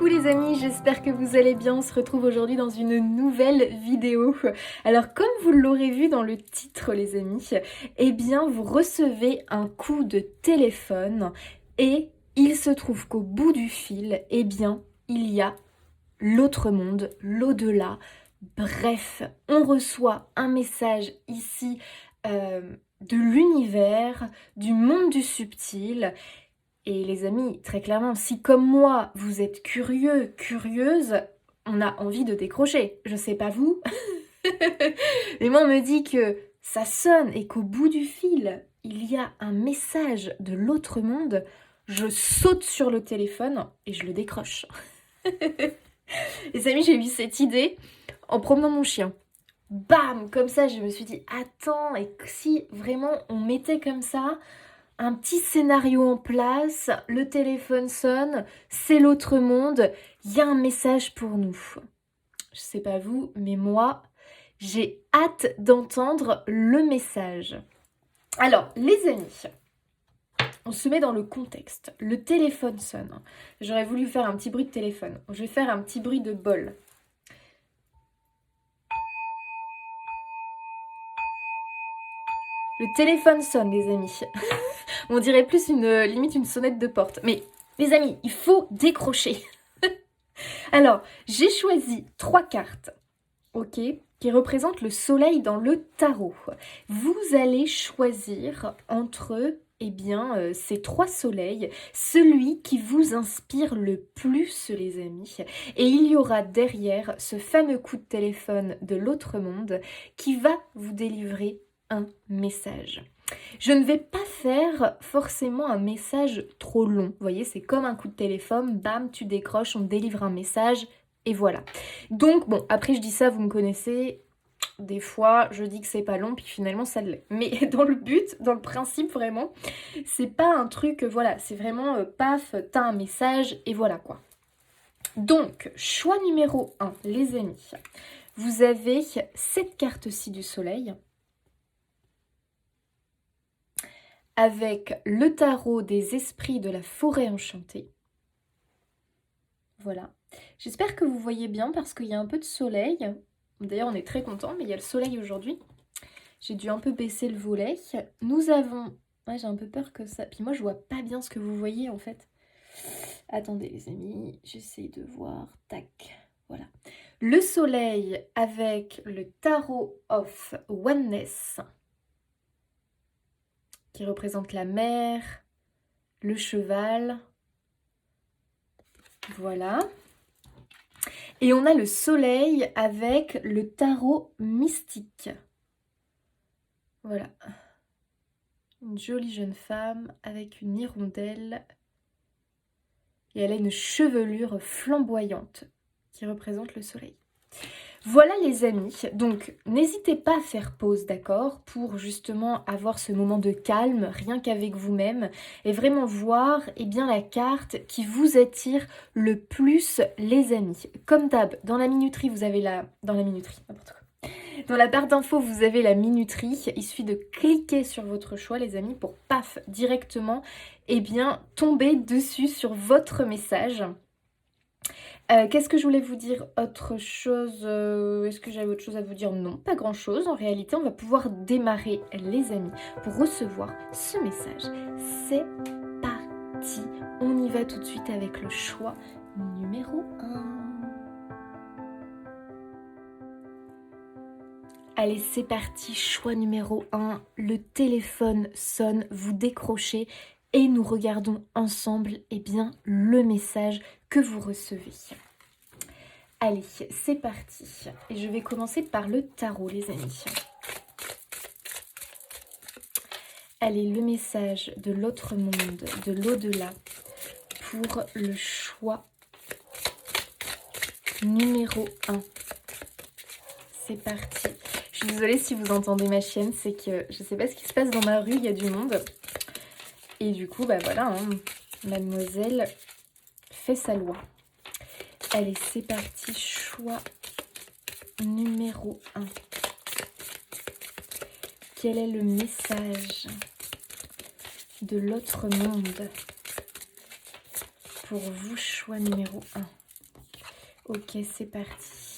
Coucou les amis, j'espère que vous allez bien. On se retrouve aujourd'hui dans une nouvelle vidéo. Alors comme vous l'aurez vu dans le titre les amis, eh bien vous recevez un coup de téléphone et il se trouve qu'au bout du fil, eh bien il y a l'autre monde, l'au-delà. Bref, on reçoit un message ici de l'univers, du monde du subtil. Et les amis, très clairement, si comme moi, vous êtes curieux, curieuse, on a envie de décrocher. Je sais pas vous, mais moi on me dit que ça sonne et qu'au bout du fil, il y a un message de l'autre monde. Je saute sur le téléphone et je le décroche. Les amis, j'ai eu cette idée en promenant mon chien. Bam! Comme ça, je me suis dit, attends, et si vraiment on mettait comme ça un petit scénario en place, le téléphone sonne, c'est l'autre monde, il y a un message pour nous. Je sais pas vous, mais moi, j'ai hâte d'entendre le message. Alors, les amis, on se met dans le contexte. Le téléphone sonne. J'aurais voulu faire un petit bruit de téléphone. Je vais faire un petit bruit de bol. Le téléphone sonne, les amis. On dirait plus limite une sonnette de porte. Mais les amis, il faut décrocher. Alors, j'ai choisi 3 cartes, ok, qui représentent le soleil dans le tarot. Vous allez choisir entre, ces 3 soleils, celui qui vous inspire le plus, les amis. Et il y aura derrière ce fameux coup de téléphone de l'autre monde qui va vous délivrer un message. Je ne vais pas faire forcément un message trop long. Vous voyez, c'est comme un coup de téléphone, bam, tu décroches, on te délivre un message et voilà. Donc bon, après je dis ça, vous me connaissez, des fois je dis que c'est pas long puis finalement ça l'est. Mais dans le but, dans le principe vraiment, c'est pas un truc, voilà, c'est vraiment paf, t'as un message et voilà quoi. Donc, choix numéro 1, les amis. Vous avez cette carte-ci du soleil, avec le tarot des esprits de la forêt enchantée. Voilà. J'espère que vous voyez bien parce qu'il y a un peu de soleil. D'ailleurs, on est très content, mais il y a le soleil aujourd'hui. J'ai dû un peu baisser le volet. Nous avons... Ouais, j'ai un peu peur que ça... Puis moi, je vois pas bien ce que vous voyez, en fait. Attendez, les amis. J'essaie de voir. Tac. Voilà. Le soleil avec le tarot of oneness, qui représente la mer, le cheval, voilà. Et on a le soleil avec le tarot mystique. Voilà. Une jolie jeune femme avec une hirondelle. Et elle a une chevelure flamboyante qui représente le soleil. Voilà les amis, donc n'hésitez pas à faire pause, d'accord, pour justement avoir ce moment de calme, rien qu'avec vous-même, et vraiment voir la carte qui vous attire le plus, les amis. Comme d'hab, dans la minuterie, vous avez Dans la minuterie, n'importe quoi. Dans la barre d'infos, vous avez la minuterie. Il suffit de cliquer sur votre choix, les amis, pour paf, directement, tomber dessus sur votre message. Qu'est-ce que je voulais vous dire? Autre chose, est-ce que j'avais autre chose à vous dire? Non, pas grand-chose. En réalité, on va pouvoir démarrer, les amis, pour recevoir ce message. C'est parti. On y va tout de suite avec le choix numéro 1. Allez, c'est parti. Choix numéro 1. Le téléphone sonne, vous décrochez et nous regardons ensemble le message que vous recevez. Allez, c'est parti. Et je vais commencer par le tarot, les amis. Allez, le message de l'autre monde, de l'au-delà, pour le choix numéro 1. C'est parti. Je suis désolée si vous entendez ma chienne, c'est que je ne sais pas ce qui se passe dans ma rue, il y a du monde. Et du coup, voilà, mademoiselle fait sa loi. Allez, c'est parti, choix numéro 1. Quel est le message de l'autre monde pour vous, choix numéro 1? Ok, c'est parti.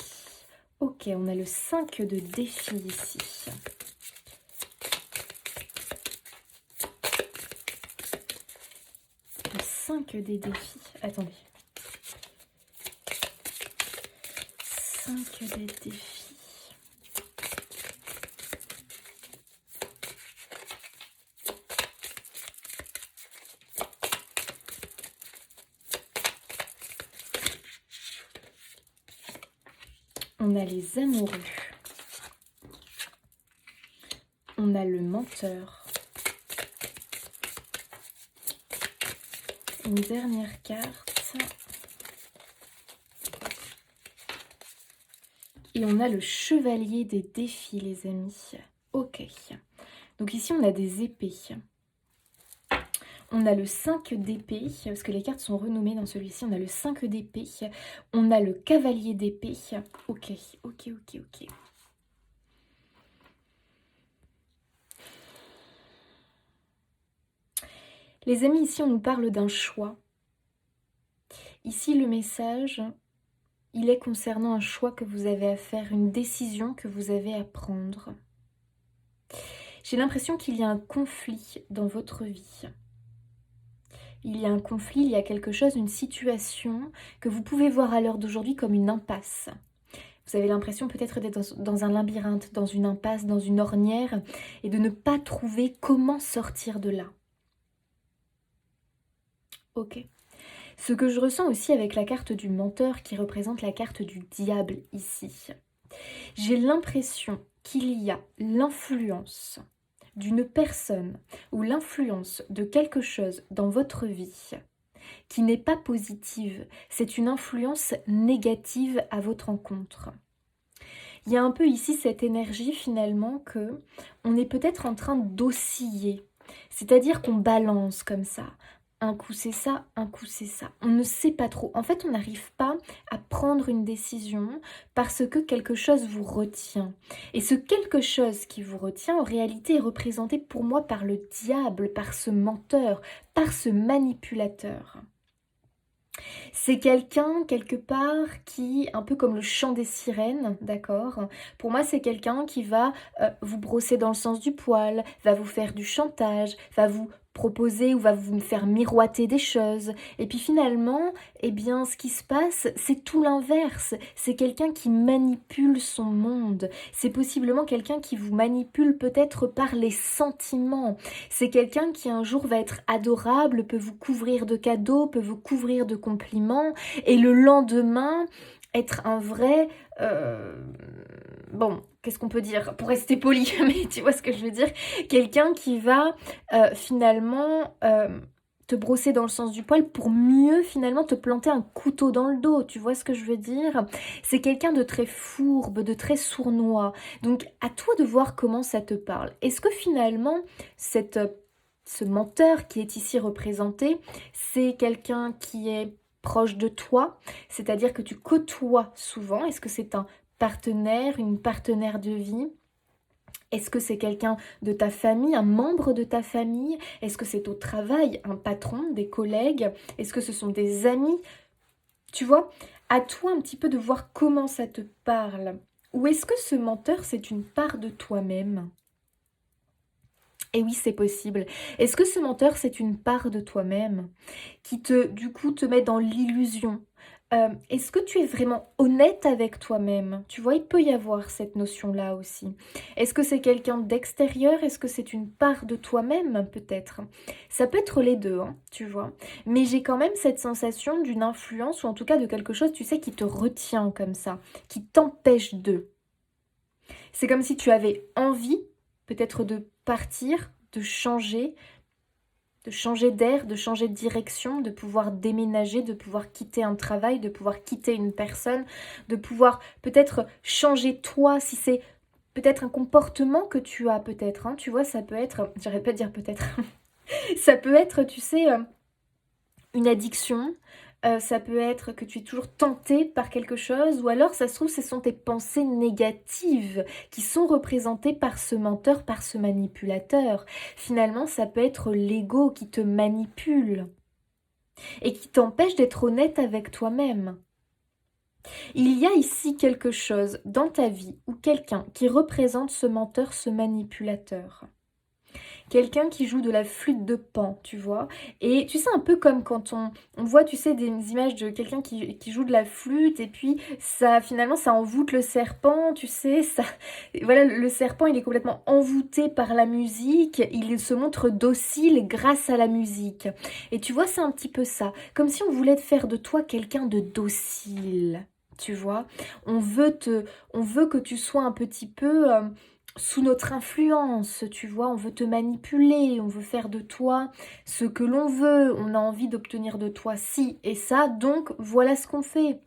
Ok, on a le 5 de défi ici. Le 5 des défis. Attendez. 5 des défis. On a les amoureux. On a le menteur. Une dernière carte. Et on a le chevalier des défis, les amis. Ok. Donc ici, on a des épées. On a le 5 d'épée, parce que les cartes sont renommées dans celui-ci. On a le 5 d'épée. On a le cavalier d'épée. Ok, ok, ok, ok. Les amis, ici, on nous parle d'un choix. Ici, le message, il est concernant un choix que vous avez à faire, une décision que vous avez à prendre. J'ai l'impression qu'il y a un conflit dans votre vie. Il y a un conflit, il y a quelque chose, une situation que vous pouvez voir à l'heure d'aujourd'hui comme une impasse. Vous avez l'impression peut-être d'être dans un labyrinthe, dans une impasse, dans une ornière, et de ne pas trouver comment sortir de là. Ok. Ce que je ressens aussi avec la carte du menteur qui représente la carte du diable ici. J'ai l'impression qu'il y a l'influence d'une personne ou l'influence de quelque chose dans votre vie qui n'est pas positive. C'est une influence négative à votre encontre. Il y a un peu ici cette énergie finalement que on est peut-être en train d'osciller. C'est-à-dire qu'on balance comme ça. Un coup c'est ça, un coup c'est ça. On ne sait pas trop. En fait, on n'arrive pas à prendre une décision parce que quelque chose vous retient. Et ce quelque chose qui vous retient, en réalité, est représenté pour moi par le diable, par ce menteur, par ce manipulateur. C'est quelqu'un, quelque part, qui, un peu comme le chant des sirènes, d'accord? Pour moi, c'est quelqu'un qui va vous brosser dans le sens du poil, va vous faire du chantage, va vous proposer ou va vous faire miroiter des choses. Et puis finalement, eh bien, ce qui se passe, c'est tout l'inverse. C'est quelqu'un qui manipule son monde. C'est possiblement quelqu'un qui vous manipule peut-être par les sentiments. C'est quelqu'un qui un jour va être adorable, peut vous couvrir de cadeaux, peut vous couvrir de compliments, et le lendemain, être un vrai... bon, qu'est-ce qu'on peut dire pour rester poli, mais tu vois ce que je veux dire? Quelqu'un qui va finalement te brosser dans le sens du poil pour mieux finalement te planter un couteau dans le dos, tu vois ce que je veux dire? C'est quelqu'un de très fourbe, de très sournois. Donc à toi de voir comment ça te parle. Est-ce que finalement ce menteur qui est ici représenté, c'est quelqu'un qui est proche de toi, c'est-à-dire que tu côtoies souvent? Est-ce que c'est un partenaire, une partenaire de vie? Est-ce que c'est quelqu'un de ta famille, un membre de ta famille? Est-ce que c'est au travail, un patron, des collègues? Est-ce que ce sont des amis? Tu vois, à toi un petit peu de voir comment ça te parle. Ou est-ce que ce menteur, c'est une part de toi-même? Et oui, c'est possible. Est-ce que ce menteur, c'est une part de toi-même qui du coup, te met dans l'illusion? Est-ce que tu es vraiment honnête avec toi-même? Tu vois, il peut y avoir cette notion-là aussi. Est-ce que c'est quelqu'un d'extérieur? Est-ce que c'est une part de toi-même, peut-être? Ça peut être les deux, hein, tu vois. Mais j'ai quand même cette sensation d'une influence, ou en tout cas de quelque chose, tu sais, qui te retient comme ça, qui t'empêche de. C'est comme si tu avais envie, peut-être de partir, de changer d'air, de changer de direction, de pouvoir déménager, de pouvoir quitter un travail, de pouvoir quitter une personne, de pouvoir peut-être changer toi, si c'est peut-être un comportement que tu as peut-être, hein, tu vois, ça peut être, j'arrête pas de dire peut-être, ça peut être, tu sais, une addiction, ça peut être que tu es toujours tenté par quelque chose, ou alors ça se trouve ce sont tes pensées négatives qui sont représentées par ce menteur, par ce manipulateur. Finalement, ça peut être l'ego qui te manipule et qui t'empêche d'être honnête avec toi-même. Il y a ici quelque chose dans ta vie ou quelqu'un qui représente ce menteur, ce manipulateur. Quelqu'un qui joue de la flûte de Pan, tu vois. Et tu sais, un peu comme quand on voit, tu sais, des images de quelqu'un qui joue de la flûte et puis ça, finalement, ça envoûte le serpent, tu sais. Ça, voilà, le serpent, il est complètement envoûté par la musique. Il se montre docile grâce à la musique. Et tu vois, c'est un petit peu ça. Comme si on voulait faire de toi quelqu'un de docile. Tu vois, on veut que tu sois un petit peu sous notre influence, tu vois, on veut te manipuler, on veut faire de toi ce que l'on veut, on a envie d'obtenir de toi ci et ça, donc voilà ce qu'on fait.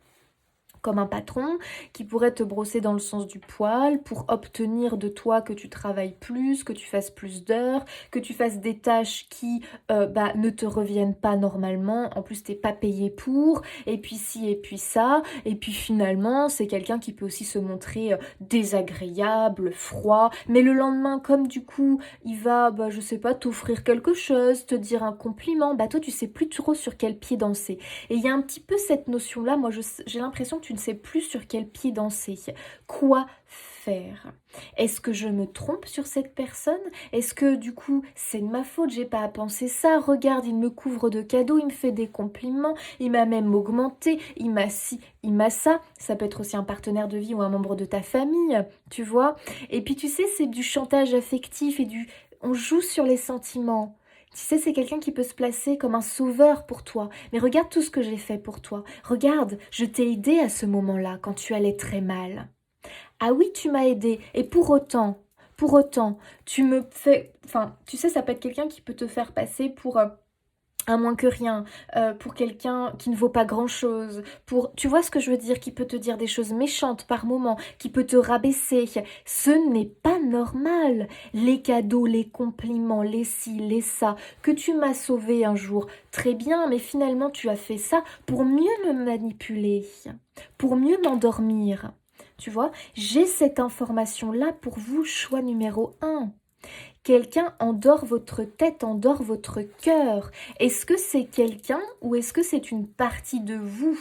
Comme un patron qui pourrait te brosser dans le sens du poil pour obtenir de toi que tu travailles plus, que tu fasses plus d'heures, que tu fasses des tâches qui ne te reviennent pas normalement, en plus t'es pas payé pour, et puis ci et puis ça, et puis finalement c'est quelqu'un qui peut aussi se montrer désagréable, froid, mais le lendemain comme du coup il va, je sais pas, t'offrir quelque chose, te dire un compliment, toi tu sais plus trop sur quel pied danser. Et il y a un petit peu cette notion-là, moi j'ai l'impression que tu ne sais plus sur quel pied danser. Quoi faire? Est-ce que je me trompe sur cette personne? Est-ce que du coup c'est de ma faute, j'ai pas à penser ça? Regarde, il me couvre de cadeaux, il me fait des compliments, il m'a même augmenté, il m'a ci, il m'a ça. Ça peut être aussi un partenaire de vie ou un membre de ta famille, tu vois. Et puis tu sais, c'est du chantage affectif et du... On joue sur les sentiments. Tu sais, c'est quelqu'un qui peut se placer comme un sauveur pour toi. Mais regarde tout ce que j'ai fait pour toi. Regarde, je t'ai aidé à ce moment-là, quand tu allais très mal. Ah oui, tu m'as aidé. Et pour autant, tu me fais... Enfin, tu sais, ça peut être quelqu'un qui peut te faire passer pour... un moins que rien, pour quelqu'un qui ne vaut pas grand-chose, pour... Tu vois ce que je veux dire? Qui peut te dire des choses méchantes par moment, qui peut te rabaisser. Ce n'est pas normal. Les cadeaux, les compliments, les ci, les ça, que tu m'as sauvé un jour, très bien, mais finalement tu as fait ça pour mieux me manipuler, pour mieux m'endormir. Tu vois, j'ai cette information-là pour vous, choix numéro un. Quelqu'un endort votre tête, endort votre cœur. Est-ce que c'est quelqu'un ou est-ce que c'est une partie de vous?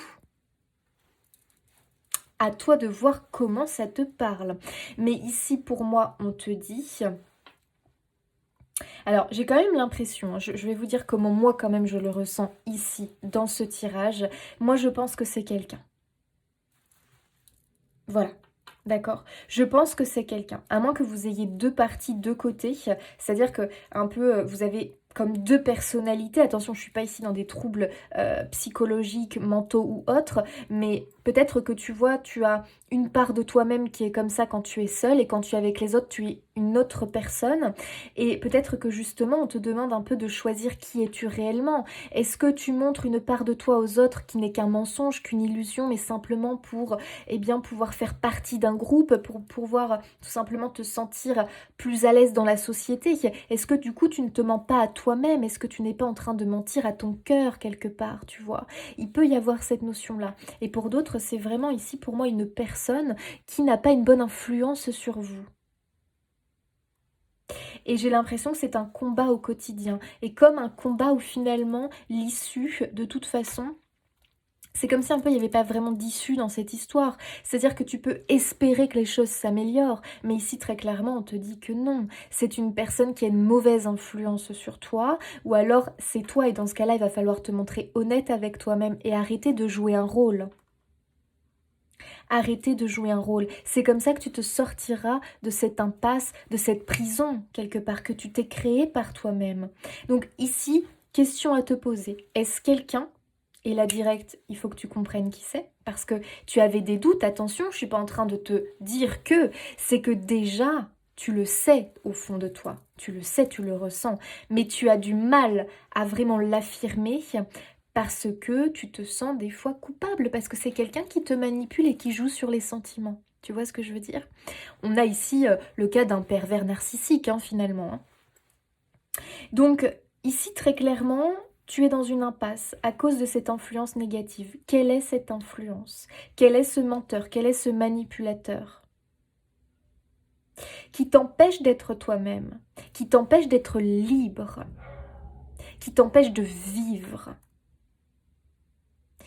À toi de voir comment ça te parle. Mais ici, pour moi, on te dit... Alors, j'ai quand même l'impression, je vais vous dire comment moi, quand même, je le ressens ici, dans ce tirage. Moi, je pense que c'est quelqu'un. Voilà. D'accord. Je pense que c'est quelqu'un. À moins que vous ayez deux parties, deux côtés. C'est-à-dire que un peu, vous avez comme deux personnalités. Attention, je ne suis pas ici dans des troubles psychologiques, mentaux ou autres. Mais peut-être que tu vois, tu as une part de toi-même qui est comme ça quand tu es seule. Et quand tu es avec les autres, tu es une autre personne. Et peut-être que justement, on te demande un peu de choisir qui es-tu réellement. Est-ce que tu montres une part de toi aux autres qui n'est qu'un mensonge, qu'une illusion, mais simplement pour pouvoir faire partie d'un groupe, pour pouvoir tout simplement te sentir plus à l'aise dans la société? Est-ce que du coup tu ne te mens pas à toi-même? Est-ce que tu n'es pas en train de mentir à ton cœur quelque part, tu vois? Il peut y avoir cette notion-là. Et pour d'autres, c'est vraiment ici pour moi une personne qui n'a pas une bonne influence sur vous. Et j'ai l'impression que c'est un combat au quotidien. Et comme un combat où finalement l'issue, de toute façon, c'est comme si un peu il n'y avait pas vraiment d'issue dans cette histoire. C'est-à-dire que tu peux espérer que les choses s'améliorent, mais ici très clairement on te dit que non. C'est une personne qui a une mauvaise influence sur toi, ou alors c'est toi et dans ce cas-là il va falloir te montrer honnête avec toi-même et arrêter de jouer un rôle. Arrêter de jouer un rôle. C'est comme ça que tu te sortiras de cette impasse, de cette prison quelque part que tu t'es créée par toi-même. Donc ici, question à te poser. Est-ce quelqu'un... Et là, direct, il faut que tu comprennes qui c'est. Parce que tu avais des doutes, attention, je ne suis pas en train de te dire que. C'est que déjà, tu le sais au fond de toi. Tu le sais, tu le ressens. Mais tu as du mal à vraiment l'affirmer parce que tu te sens des fois coupable. Parce que c'est quelqu'un qui te manipule et qui joue sur les sentiments. Tu vois ce que je veux dire? On a ici le cas d'un pervers narcissique, finalement. Donc, ici, très clairement... Tu es dans une impasse à cause de cette influence négative. Quelle est cette influence? Quel est ce menteur? Quel est ce manipulateur? Qui t'empêche d'être toi-même, qui t'empêche d'être libre, qui t'empêche de vivre,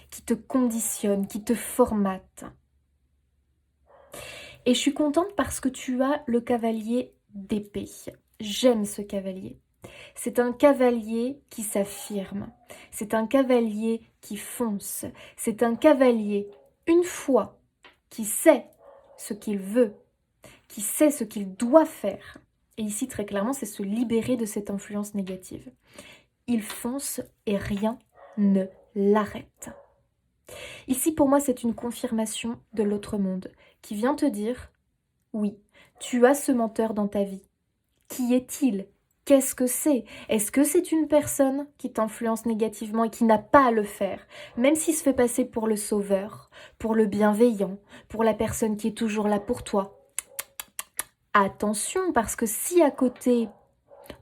qui te conditionne, qui te formate. Et je suis contente parce que tu as le cavalier d'épée. J'aime ce cavalier. C'est un cavalier qui s'affirme. C'est un cavalier qui fonce. C'est un cavalier, une fois, qui sait ce qu'il veut, qui sait ce qu'il doit faire. Et ici, très clairement, c'est se libérer de cette influence négative. Il fonce et rien ne l'arrête. Ici, pour moi, c'est une confirmation de l'autre monde qui vient te dire, oui, tu as ce menteur dans ta vie. Qui est-il ? Qu'est-ce que c'est ? Est-ce que c'est une personne qui t'influence négativement et qui n'a pas à le faire, même s'il se fait passer pour le sauveur, pour le bienveillant, pour la personne qui est toujours là pour toi ? Attention, parce que si à côté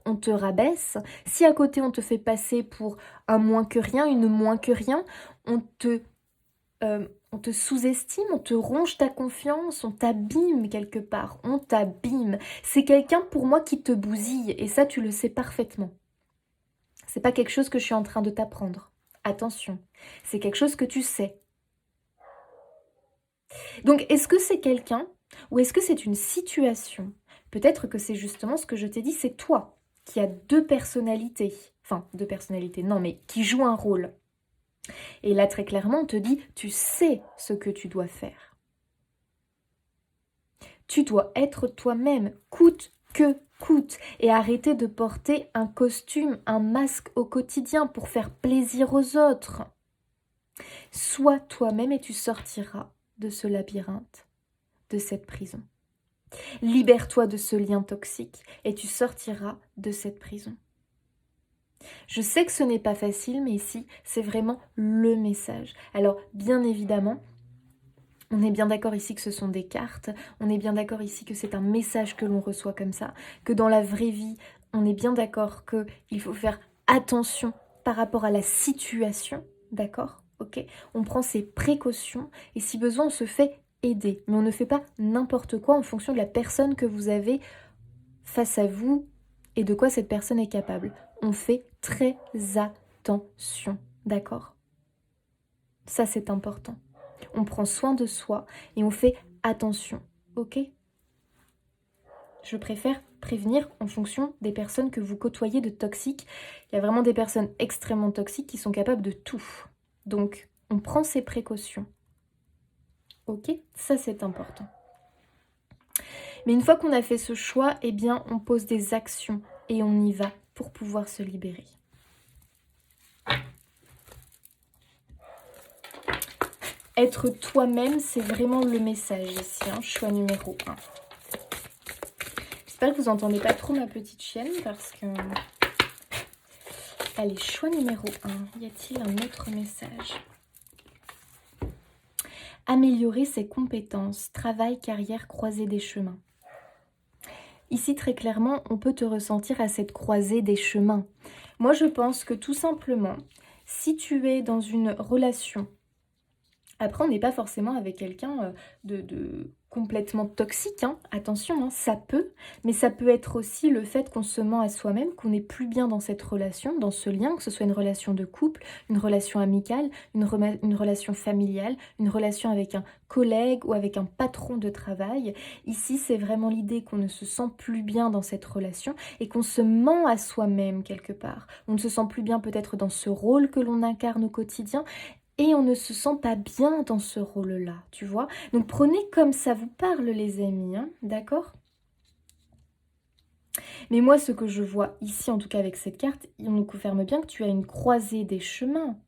on te rabaisse, si à côté on te fait passer pour un moins que rien, une moins que rien, on te sous-estime, on te ronge ta confiance, on t'abîme quelque part, on t'abîme. C'est quelqu'un pour moi qui te bousille et ça tu le sais parfaitement. C'est pas quelque chose que je suis en train de t'apprendre. Attention, c'est quelque chose que tu sais. Donc est-ce que c'est quelqu'un ou est-ce que c'est une situation ? Peut-être que c'est justement ce que je t'ai dit, c'est toi qui as deux personnalités. Enfin, deux personnalités, non mais qui jouent un rôle. Et là, très clairement, on te dit, tu sais ce que tu dois faire. Tu dois être toi-même, coûte que coûte, et arrêter de porter un costume, un masque au quotidien pour faire plaisir aux autres. Sois toi-même et tu sortiras de ce labyrinthe, de cette prison. Libère-toi de ce lien toxique et tu sortiras de cette prison. Je sais que ce n'est pas facile, mais ici, c'est vraiment le message. Alors, bien évidemment, on est bien d'accord ici que ce sont des cartes, on est bien d'accord ici que c'est un message que l'on reçoit comme ça, que dans la vraie vie, on est bien d'accord qu'il faut faire attention par rapport à la situation, d'accord ? Ok ? On prend ses précautions et si besoin, on se fait aider. Mais on ne fait pas n'importe quoi en fonction de la personne que vous avez face à vous et de quoi cette personne est capable. On fait très attention, d'accord ? Ça, c'est important. On prend soin de soi et on fait attention, ok ? Je préfère prévenir en fonction des personnes que vous côtoyez de toxiques. Il y a vraiment des personnes extrêmement toxiques qui sont capables de tout. Donc, on prend ses précautions. Ok ? Ça, c'est important. Mais une fois qu'on a fait ce choix, eh bien, on pose des actions et on y va pour pouvoir se libérer. Être toi-même, c'est vraiment le message ici, hein, choix numéro 1. J'espère que vous n'entendez pas trop ma petite chienne parce que... Allez, choix numéro 1. Y a-t-il un autre message ? Améliorer ses compétences, travail, carrière, croisée des chemins. Ici, très clairement, on peut te ressentir à cette croisée des chemins. Moi, je pense que tout simplement, si tu es dans une relation, après, on n'est pas forcément avec quelqu'un de complètement toxique, hein. Attention, hein, ça peut, mais ça peut être aussi le fait qu'on se ment à soi-même, qu'on n'est plus bien dans cette relation, dans ce lien, que ce soit une relation de couple, une relation amicale, une relation familiale, une relation avec un collègue ou avec un patron de travail. Ici, c'est vraiment l'idée qu'on ne se sent plus bien dans cette relation et qu'on se ment à soi-même quelque part. On ne se sent plus bien peut-être dans ce rôle que l'on incarne au quotidien. Et on ne se sent pas bien dans ce rôle-là, tu vois. Donc prenez comme ça vous parle les amis, hein, d'accord ? Mais moi ce que je vois ici, en tout cas avec cette carte, on nous confirme bien que tu as une croisée des chemins.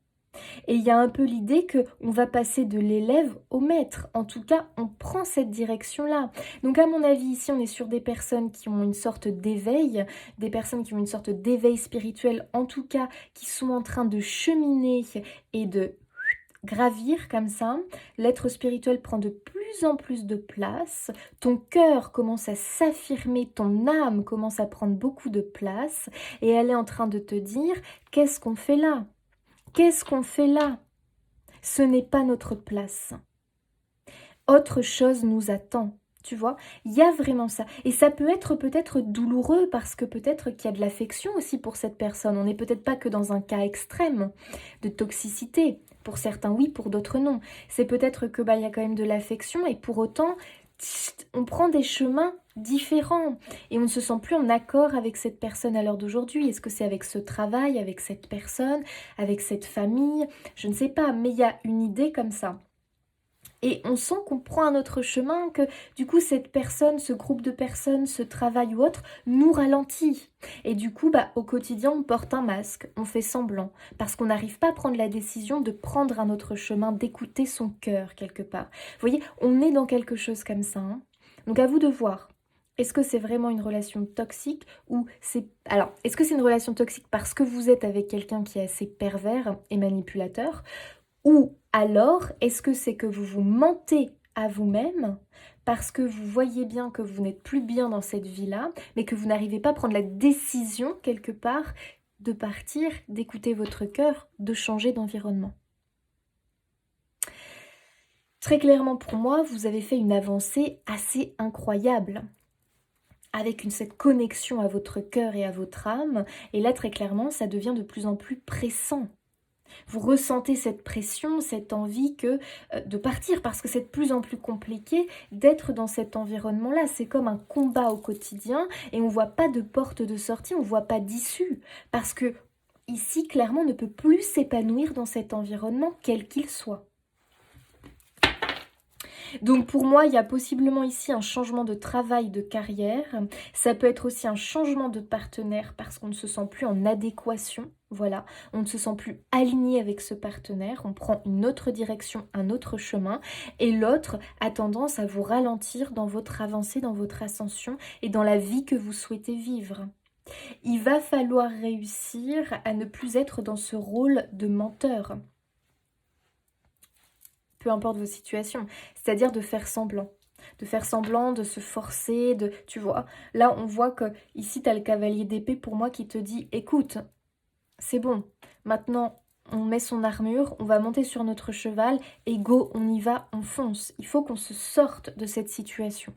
Et il y a un peu l'idée qu'on va passer de l'élève au maître. En tout cas, on prend cette direction-là. Donc à mon avis, ici, on est sur des personnes qui ont une sorte d'éveil, des personnes qui ont une sorte d'éveil spirituel, en tout cas, qui sont en train de cheminer et de gravir comme ça, l'être spirituel prend de plus en plus de place, ton cœur commence à s'affirmer, ton âme commence à prendre beaucoup de place et elle est en train de te dire, qu'est-ce qu'on fait là ? Qu'est-ce qu'on fait là ? Ce n'est pas notre place. Autre chose nous attend. Tu vois, il y a vraiment ça. Et ça peut être peut-être douloureux parce que peut-être qu'il y a de l'affection aussi pour cette personne. On n'est peut-être pas que dans un cas extrême de toxicité. Pour certains, oui, pour d'autres, non. C'est peut-être que y a quand même de l'affection et pour autant, on prend des chemins différents et on ne se sent plus en accord avec cette personne à l'heure d'aujourd'hui. Est-ce que c'est avec ce travail, avec cette personne, avec cette famille? Je ne sais pas, mais il y a une idée comme ça. Et on sent qu'on prend un autre chemin, que du coup cette personne, ce groupe de personnes, ce travail ou autre, nous ralentit. Et du coup, au quotidien, on porte un masque, on fait semblant, parce qu'on n'arrive pas à prendre la décision de prendre un autre chemin, d'écouter son cœur quelque part. Vous voyez, on est dans quelque chose comme ça. Donc à vous de voir. Est-ce que c'est vraiment une relation toxique ou c'est... Alors, est-ce que c'est une relation toxique parce que vous êtes avec quelqu'un qui est assez pervers et manipulateur? Ou alors, est-ce que c'est que vous vous mentez à vous-même parce que vous voyez bien que vous n'êtes plus bien dans cette vie-là, mais que vous n'arrivez pas à prendre la décision quelque part de partir, d'écouter votre cœur, de changer d'environnement? Très clairement pour moi, vous avez fait une avancée assez incroyable avec cette connexion à votre cœur et à votre âme. Et là, très clairement, ça devient de plus en plus pressant. Vous ressentez cette pression, cette envie de partir parce que c'est de plus en plus compliqué d'être dans cet environnement-là. C'est comme un combat au quotidien et on ne voit pas de porte de sortie, on ne voit pas d'issue parce que ici, clairement, on ne peut plus s'épanouir dans cet environnement, quel qu'il soit. Donc pour moi, il y a possiblement ici un changement de travail, de carrière. Ça peut être aussi un changement de partenaire parce qu'on ne se sent plus en adéquation. Voilà, on ne se sent plus aligné avec ce partenaire. On prend une autre direction, un autre chemin. Et l'autre a tendance à vous ralentir dans votre avancée, dans votre ascension et dans la vie que vous souhaitez vivre. Il va falloir réussir à ne plus être dans ce rôle de menteur. Peu importe vos situations, c'est-à-dire de faire semblant. De faire semblant, de se forcer, tu vois. Là, on voit que ici, tu as le cavalier d'épée pour moi qui te dit, écoute, c'est bon, maintenant, on met son armure, on va monter sur notre cheval et go, on y va, on fonce. Il faut qu'on se sorte de cette situation.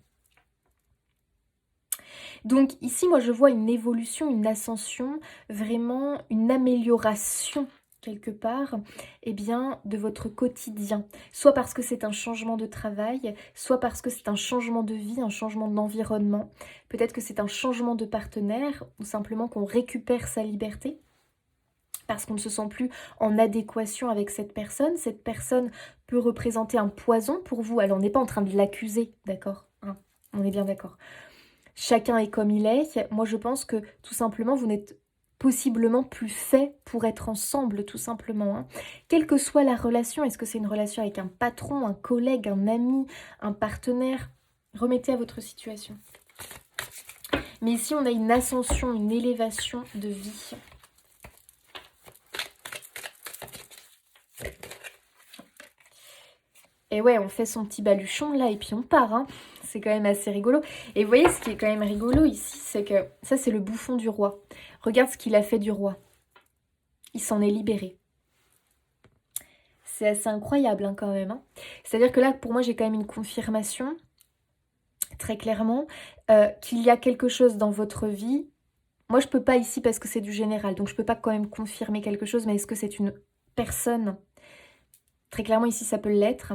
Donc ici, moi, je vois une évolution, une ascension, vraiment une amélioration quelque part, de votre quotidien. Soit parce que c'est un changement de travail, soit parce que c'est un changement de vie, un changement d'environnement. Peut-être que c'est un changement de partenaire, ou simplement qu'on récupère sa liberté, parce qu'on ne se sent plus en adéquation avec cette personne. Cette personne peut représenter un poison pour vous. Alors, on n'est pas en train de l'accuser, d'accord, hein, on est bien d'accord. Chacun est comme il est. Moi, je pense que tout simplement, vous n'êtes possiblement plus fait pour être ensemble, tout simplement. Hein. Quelle que soit la relation, est-ce que c'est une relation avec un patron, un collègue, un ami, un partenaire? Remettez à votre situation. Mais ici, on a une ascension, une élévation de vie. Et ouais, on fait son petit baluchon là et puis on part. Hein. C'est quand même assez rigolo. Et vous voyez, ce qui est quand même rigolo ici, c'est que ça, c'est le bouffon du roi. Regarde ce qu'il a fait du roi. Il s'en est libéré. C'est assez incroyable hein, quand même. Hein. C'est-à-dire que là, pour moi, j'ai quand même une confirmation, très clairement, qu'il y a quelque chose dans votre vie. Moi, je peux pas ici parce que c'est du général, donc je peux pas quand même confirmer quelque chose, mais est-ce que c'est une personne? Très clairement, ici, ça peut l'être.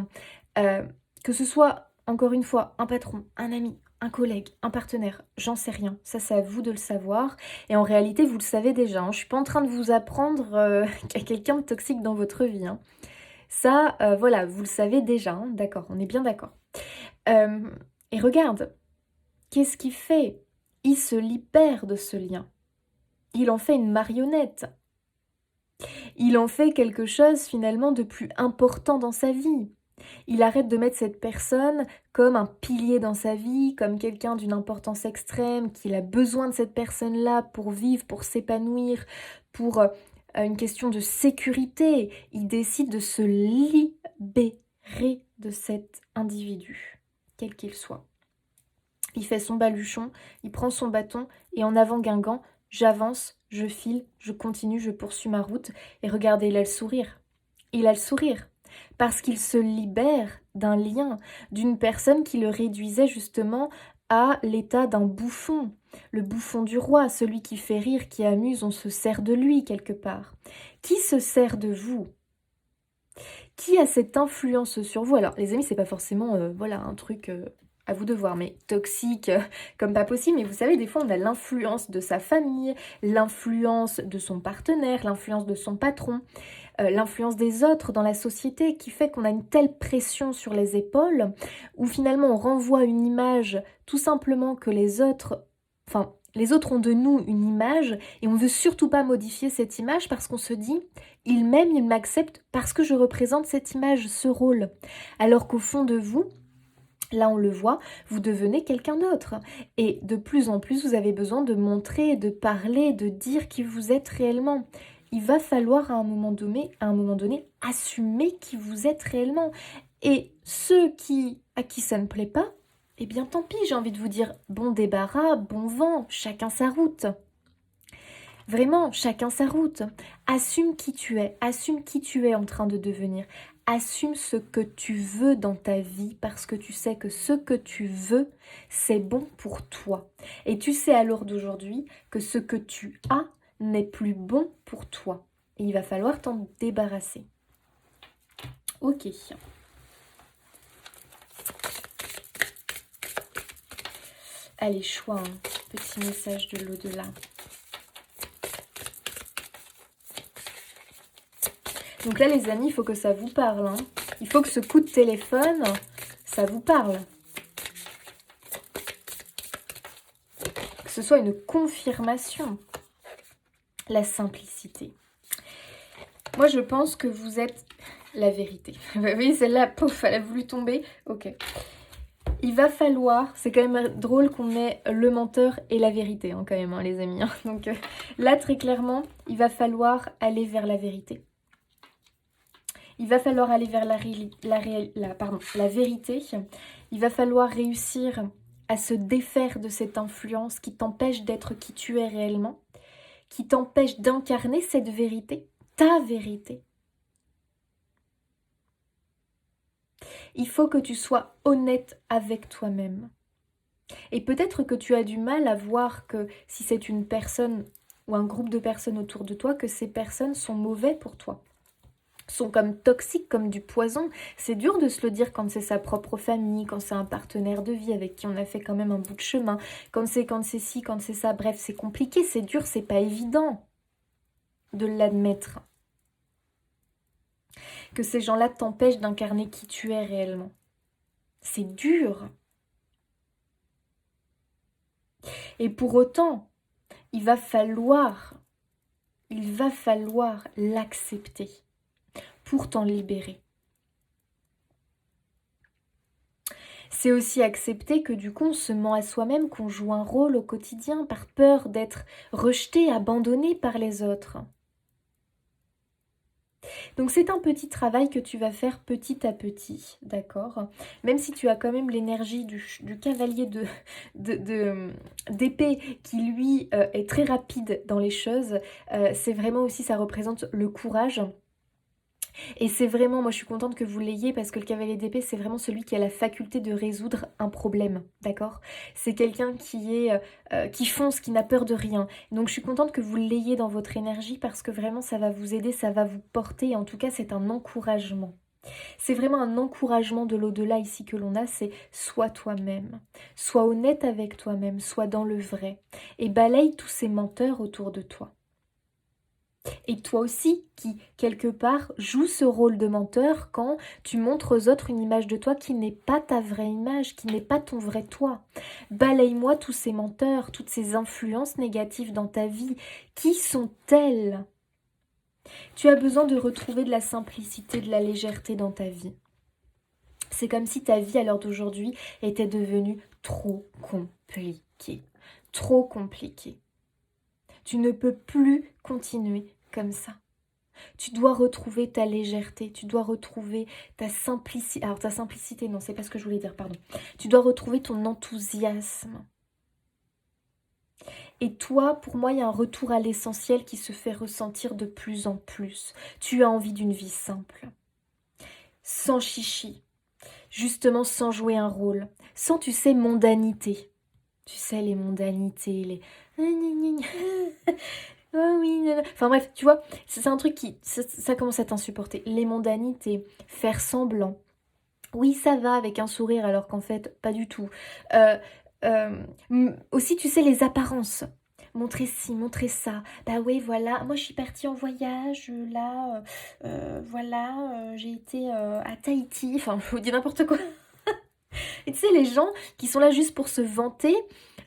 Que ce soit, encore une fois, un patron, un ami, un collègue, un partenaire, j'en sais rien. Ça, c'est à vous de le savoir. Et en réalité, vous le savez déjà. Hein. Je suis pas en train de vous apprendre qu'il y a quelqu'un de toxique dans votre vie. Hein. Ça, voilà, vous le savez déjà. Hein. D'accord, on est bien d'accord. Et regarde, qu'est-ce qu'il fait? Il se libère de ce lien. Il en fait une marionnette. Il en fait quelque chose finalement de plus important dans sa vie. Il arrête de mettre cette personne comme un pilier dans sa vie, comme quelqu'un d'une importance extrême, qu'il a besoin de cette personne-là pour vivre, pour s'épanouir, pour une question de sécurité. Il décide de se libérer de cet individu, quel qu'il soit. Il fait son baluchon, il prend son bâton et en avant Guingamp, j'avance, je file, je continue, je poursuis ma route. Et regardez, il a le sourire. Il a le sourire. Parce qu'il se libère d'un lien, d'une personne qui le réduisait justement à l'état d'un bouffon. Le bouffon du roi, celui qui fait rire, qui amuse, on se sert de lui quelque part. Qui se sert de vous? Qui a cette influence sur vous? Alors les amis, c'est pas forcément, voilà, un truc, à vous de voir, mais toxique, comme pas possible. Mais vous savez, des fois, on a l'influence de sa famille, l'influence de son partenaire, l'influence de son patron, l'influence des autres dans la société qui fait qu'on a une telle pression sur les épaules, où finalement on renvoie une image tout simplement que les autres, enfin les autres ont de nous une image et on ne veut surtout pas modifier cette image parce qu'on se dit il m'aime, il m'accepte parce que je représente cette image, ce rôle. Alors qu'au fond de vous, là on le voit, vous devenez quelqu'un d'autre. Et de plus en plus, vous avez besoin de montrer, de parler, de dire qui vous êtes réellement. Il va falloir à un moment donné, assumer qui vous êtes réellement. Et ceux à qui ça ne plaît pas, eh bien tant pis, j'ai envie de vous dire, bon débarras, bon vent, chacun sa route. Vraiment, chacun sa route. Assume qui tu es en train de devenir. Assume ce que tu veux dans ta vie parce que tu sais que ce que tu veux, c'est bon pour toi. Et tu sais à l'heure d'aujourd'hui que ce que tu as n'est plus bon pour toi. Et il va falloir t'en débarrasser. Ok. Allez, choix, un petit message de l'au-delà. Donc là, les amis, il faut que ça vous parle. Hein. Il faut que ce coup de téléphone, ça vous parle. Que ce soit une confirmation. La simplicité. Moi, je pense que vous êtes la vérité. Oui, celle-là, pouf, elle a voulu tomber. Ok. Il va falloir, c'est quand même drôle qu'on ait le menteur et la vérité, hein, quand même, hein, les amis. Hein. Donc là, très clairement, il va falloir aller vers la vérité. Il va falloir aller vers la vérité. Il va falloir réussir à se défaire de cette influence qui t'empêche d'être qui tu es réellement, qui t'empêche d'incarner cette vérité, ta vérité. Il faut que tu sois honnête avec toi-même. Et peut-être que tu as du mal à voir que si c'est une personne ou un groupe de personnes autour de toi, que ces personnes sont mauvais pour toi, sont comme toxiques, comme du poison. C'est dur de se le dire quand c'est sa propre famille, quand c'est un partenaire de vie avec qui on a fait quand même un bout de chemin, quand c'est ci, quand c'est ça. Bref, c'est compliqué, c'est dur, c'est pas évident de l'admettre. Que ces gens-là t'empêchent d'incarner qui tu es réellement. C'est dur. Et pour autant, il va falloir l'accepter pour t'en libérer. C'est aussi accepter que du coup on se ment à soi-même, qu'on joue un rôle au quotidien par peur d'être rejeté, abandonné par les autres. Donc c'est un petit travail que tu vas faire petit à petit, d'accord? Même si tu as quand même l'énergie du cavalier d'épée qui lui est très rapide dans les choses, c'est vraiment aussi, ça représente le courage. Et c'est vraiment, moi je suis contente que vous l'ayez parce que le cavalier d'épée, c'est vraiment celui qui a la faculté de résoudre un problème, d'accord? C'est quelqu'un qui fonce, qui n'a peur de rien. Donc je suis contente que vous l'ayez dans votre énergie parce que vraiment ça va vous aider, ça va vous porter. Et en tout cas, c'est un encouragement. C'est vraiment un encouragement de l'au-delà ici que l'on a, c'est sois toi-même, sois honnête avec toi-même, sois dans le vrai et balaye tous ces menteurs autour de toi. Et toi aussi qui, quelque part, joues ce rôle de menteur quand tu montres aux autres une image de toi qui n'est pas ta vraie image, qui n'est pas ton vrai toi. Balaye-moi tous ces menteurs, toutes ces influences négatives dans ta vie. Qui sont-elles? Tu as besoin de retrouver de la simplicité, de la légèreté dans ta vie. C'est comme si ta vie à l'heure d'aujourd'hui était devenue trop compliquée. Trop compliquée. Tu ne peux plus continuer comme ça. Tu dois retrouver ta légèreté, tu dois retrouver ta simplicité. Alors ta simplicité, non, c'est pas ce que je voulais dire, pardon. Tu dois retrouver ton enthousiasme. Et toi, pour moi, il y a un retour à l'essentiel qui se fait ressentir de plus en plus. Tu as envie d'une vie simple, sans chichi, justement sans jouer un rôle, sans, tu sais, mondanité. Tu sais, les mondanités, les... oh oui, nanana. Enfin bref, tu vois, c'est un truc qui, ça commence à t'insupporter. Les mondanités, faire semblant. Oui, ça va avec un sourire alors qu'en fait, pas du tout. Euh, Aussi, tu sais, les apparences. Montrer ci, montrer ça. Bah oui, voilà, moi je suis partie en voyage, là, voilà, j'ai été à Tahiti, enfin, je vous dis n'importe quoi. Et tu sais, les gens qui sont là juste pour se vanter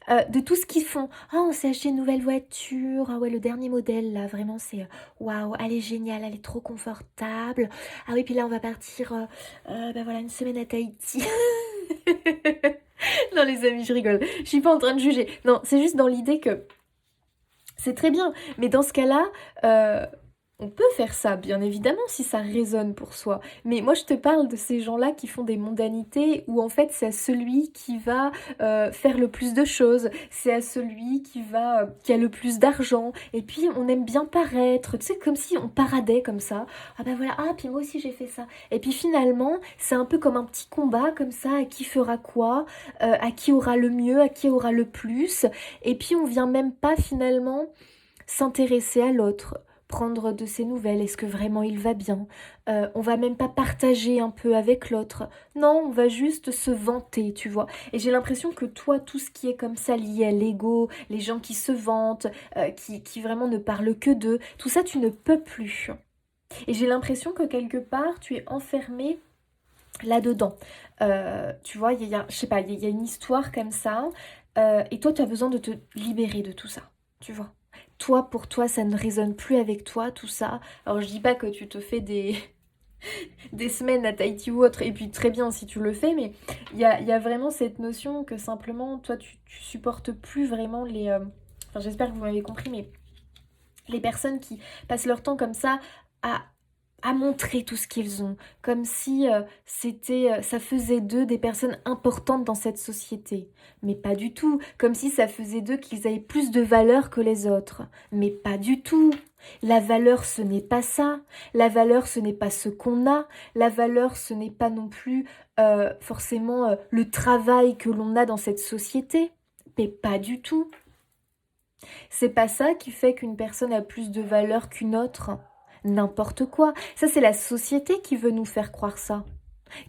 de tout ce qu'ils font. Ah, on s'est acheté une nouvelle voiture. Ah ouais, le dernier modèle, là, vraiment, c'est... Waouh, elle est géniale, elle est trop confortable. Ah oui, puis là, on va partir, ben voilà, une semaine à Tahiti. Non, les amis, je rigole. Je suis pas en train de juger. Non, c'est juste dans l'idée que c'est très bien. Mais dans ce cas-là, euh, on peut faire ça, bien évidemment, si ça résonne pour soi. Mais moi, je te parle de ces gens-là qui font des mondanités où en fait, c'est à celui qui va faire le plus de choses. C'est à celui qui a le plus d'argent. Et puis, on aime bien paraître. Tu sais, comme si on paradait comme ça. Ah ben voilà, ah, puis moi aussi, j'ai fait ça. Et puis finalement, c'est un peu comme un petit combat comme ça, à qui fera quoi, à qui aura le mieux, à qui aura le plus. Et puis, on vient même pas finalement s'intéresser à l'autre, prendre de ses nouvelles, est-ce que vraiment il va bien. On va même pas partager un peu avec l'autre. Non, on va juste se vanter, tu vois. Et j'ai l'impression que toi, tout ce qui est comme ça lié à l'ego, les gens qui se vantent, qui vraiment ne parlent que d'eux, tout ça, tu ne peux plus. Et j'ai l'impression que quelque part, tu es enfermé là-dedans. Tu vois, je sais pas, il y a une histoire comme ça, et toi, tu as besoin de te libérer de tout ça, tu vois. Toi, pour toi, ça ne résonne plus avec toi, tout ça. Alors, je dis pas que tu te fais des semaines à Tahiti ou autre, et puis très bien si tu le fais, mais il y a vraiment cette notion que simplement, toi, tu supportes plus vraiment Enfin, j'espère que vous m'avez compris, mais les personnes qui passent leur temps comme ça à montrer tout ce qu'ils ont, comme si ça faisait d'eux des personnes importantes dans cette société. Mais pas du tout, comme si ça faisait d'eux qu'ils avaient plus de valeur que les autres. Mais pas du tout. La valeur, ce n'est pas ça. La valeur, ce n'est pas ce qu'on a. La valeur, ce n'est pas non plus forcément le travail que l'on a dans cette société. Mais pas du tout. C'est pas ça qui fait qu'une personne a plus de valeur qu'une autre. N'importe quoi. Ça, c'est la société qui veut nous faire croire ça.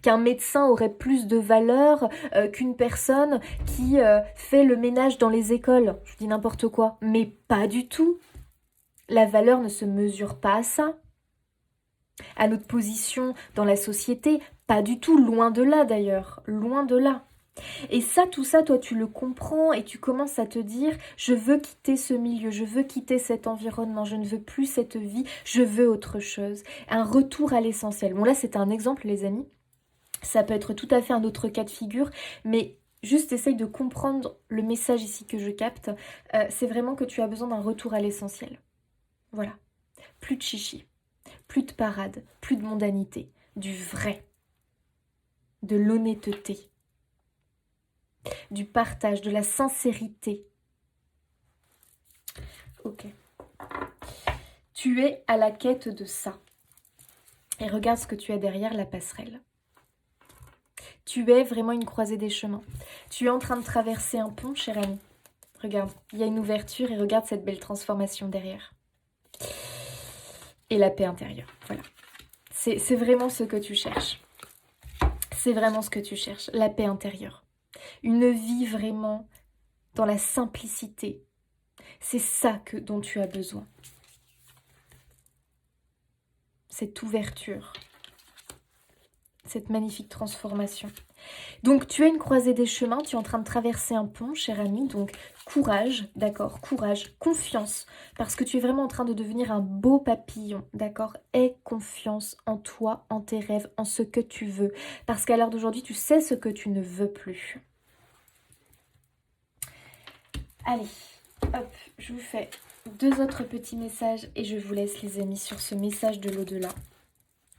Qu'un médecin aurait plus de valeur qu'une personne qui fait le ménage dans les écoles. Je dis n'importe quoi. Mais pas du tout. La valeur ne se mesure pas à ça. À notre position dans la société, pas du tout. Loin de là d'ailleurs. Loin de là. Et ça, tout ça, toi, tu le comprends et tu commences à te dire, je veux quitter ce milieu, je veux quitter cet environnement, je ne veux plus cette vie, je veux autre chose. Un retour à l'essentiel. Bon, là, c'est un exemple, les amis. Ça peut être tout à fait un autre cas de figure, mais juste essaye de comprendre le message ici que je capte. C'est vraiment que tu as besoin d'un retour à l'essentiel. Voilà. Plus de chichi, plus de parade, plus de mondanité, du vrai, de l'honnêteté, du partage, de la sincérité. Ok. Tu es à la quête de ça. Et regarde ce que tu as derrière la passerelle. Tu es vraiment une croisée des chemins. Tu es en train de traverser un pont, cher ami. Regarde, il y a une ouverture et regarde cette belle transformation derrière. Et la paix intérieure, voilà. C'est vraiment ce que tu cherches. C'est vraiment ce que tu cherches, la paix intérieure. Une vie vraiment dans la simplicité. C'est ça dont tu as besoin. Cette ouverture, cette magnifique transformation. Donc tu as une croisée des chemins, tu es en train de traverser un pont, cher ami, donc courage, d'accord, courage, confiance, parce que tu es vraiment en train de devenir un beau papillon, d'accord. Aie confiance en toi, en tes rêves, en ce que tu veux, parce qu'à l'heure d'aujourd'hui, tu sais ce que tu ne veux plus. Allez, hop, je vous fais 2 autres petits messages et je vous laisse les amis sur ce message de l'au-delà.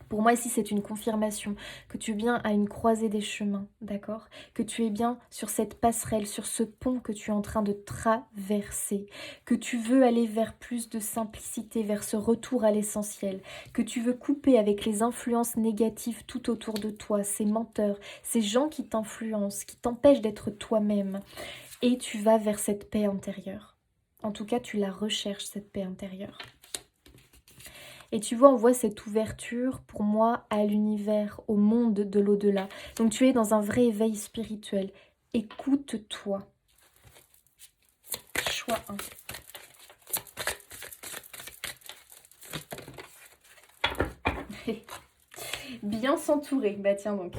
Pour moi ici c'est une confirmation que tu es bien à une croisée des chemins, d'accord? Que tu es bien sur cette passerelle, sur ce pont que tu es en train de traverser, que tu veux aller vers plus de simplicité, vers ce retour à l'essentiel, que tu veux couper avec les influences négatives tout autour de toi, ces menteurs, ces gens qui t'influencent, qui t'empêchent d'être toi-même, et tu vas vers cette paix intérieure. En tout cas, tu la recherches, cette paix intérieure. Et tu vois, on voit cette ouverture, pour moi, à l'univers, au monde de l'au-delà. Donc tu es dans un vrai éveil spirituel. Écoute-toi. Choix 1. Bien s'entourer. Bah tiens donc.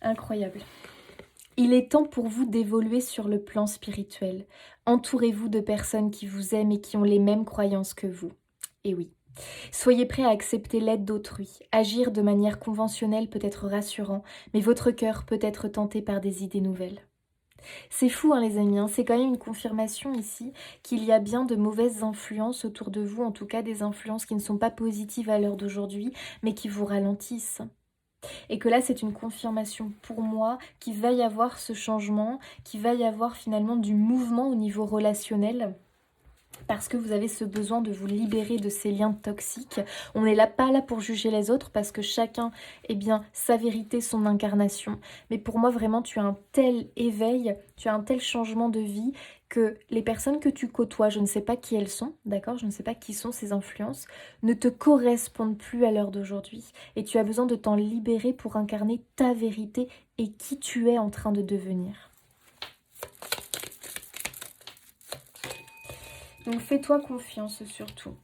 Incroyable. Il est temps pour vous d'évoluer sur le plan spirituel. Entourez-vous de personnes qui vous aiment et qui ont les mêmes croyances que vous. Et oui. Soyez prêts à accepter l'aide d'autrui. Agir de manière conventionnelle peut être rassurant, mais votre cœur peut être tenté par des idées nouvelles. C'est fou, hein, les amis, hein, c'est quand même une confirmation ici qu'il y a bien de mauvaises influences autour de vous, en tout cas des influences qui ne sont pas positives à l'heure d'aujourd'hui, mais qui vous ralentissent. Et que là, c'est une confirmation pour moi qu'il va y avoir ce changement, qu'il va y avoir finalement du mouvement au niveau relationnel. Parce que vous avez ce besoin de vous libérer de ces liens toxiques. On n'est là pas là pour juger les autres parce que chacun, eh bien, sa vérité, son incarnation. Mais pour moi, vraiment, tu as un tel éveil, tu as un tel changement de vie que les personnes que tu côtoies, je ne sais pas qui elles sont, d'accord? Je ne sais pas qui sont ces influences, ne te correspondent plus à l'heure d'aujourd'hui. Et tu as besoin de t'en libérer pour incarner ta vérité et qui tu es en train de devenir. Donc fais-toi confiance surtout.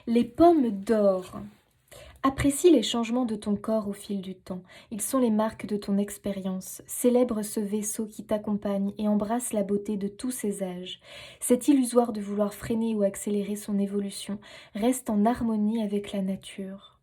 Les pommes d'or. Apprécie les changements de ton corps au fil du temps. Ils sont les marques de ton expérience. Célèbre ce vaisseau qui t'accompagne et embrasse la beauté de tous ses âges. C'est illusoire de vouloir freiner ou accélérer son évolution. Reste en harmonie avec la nature.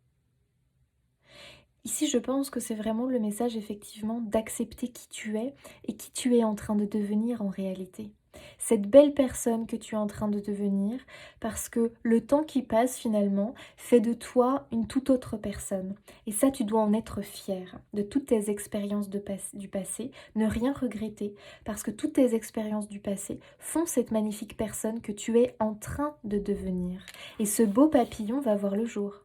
Ici, je pense que c'est vraiment le message, effectivement, d'accepter qui tu es et qui tu es en train de devenir en réalité. Cette belle personne que tu es en train de devenir, parce que le temps qui passe, finalement, fait de toi une toute autre personne. Et ça, tu dois en être fier de toutes tes expériences du passé, ne rien regretter, parce que toutes tes expériences du passé font cette magnifique personne que tu es en train de devenir. Et ce beau papillon va voir le jour.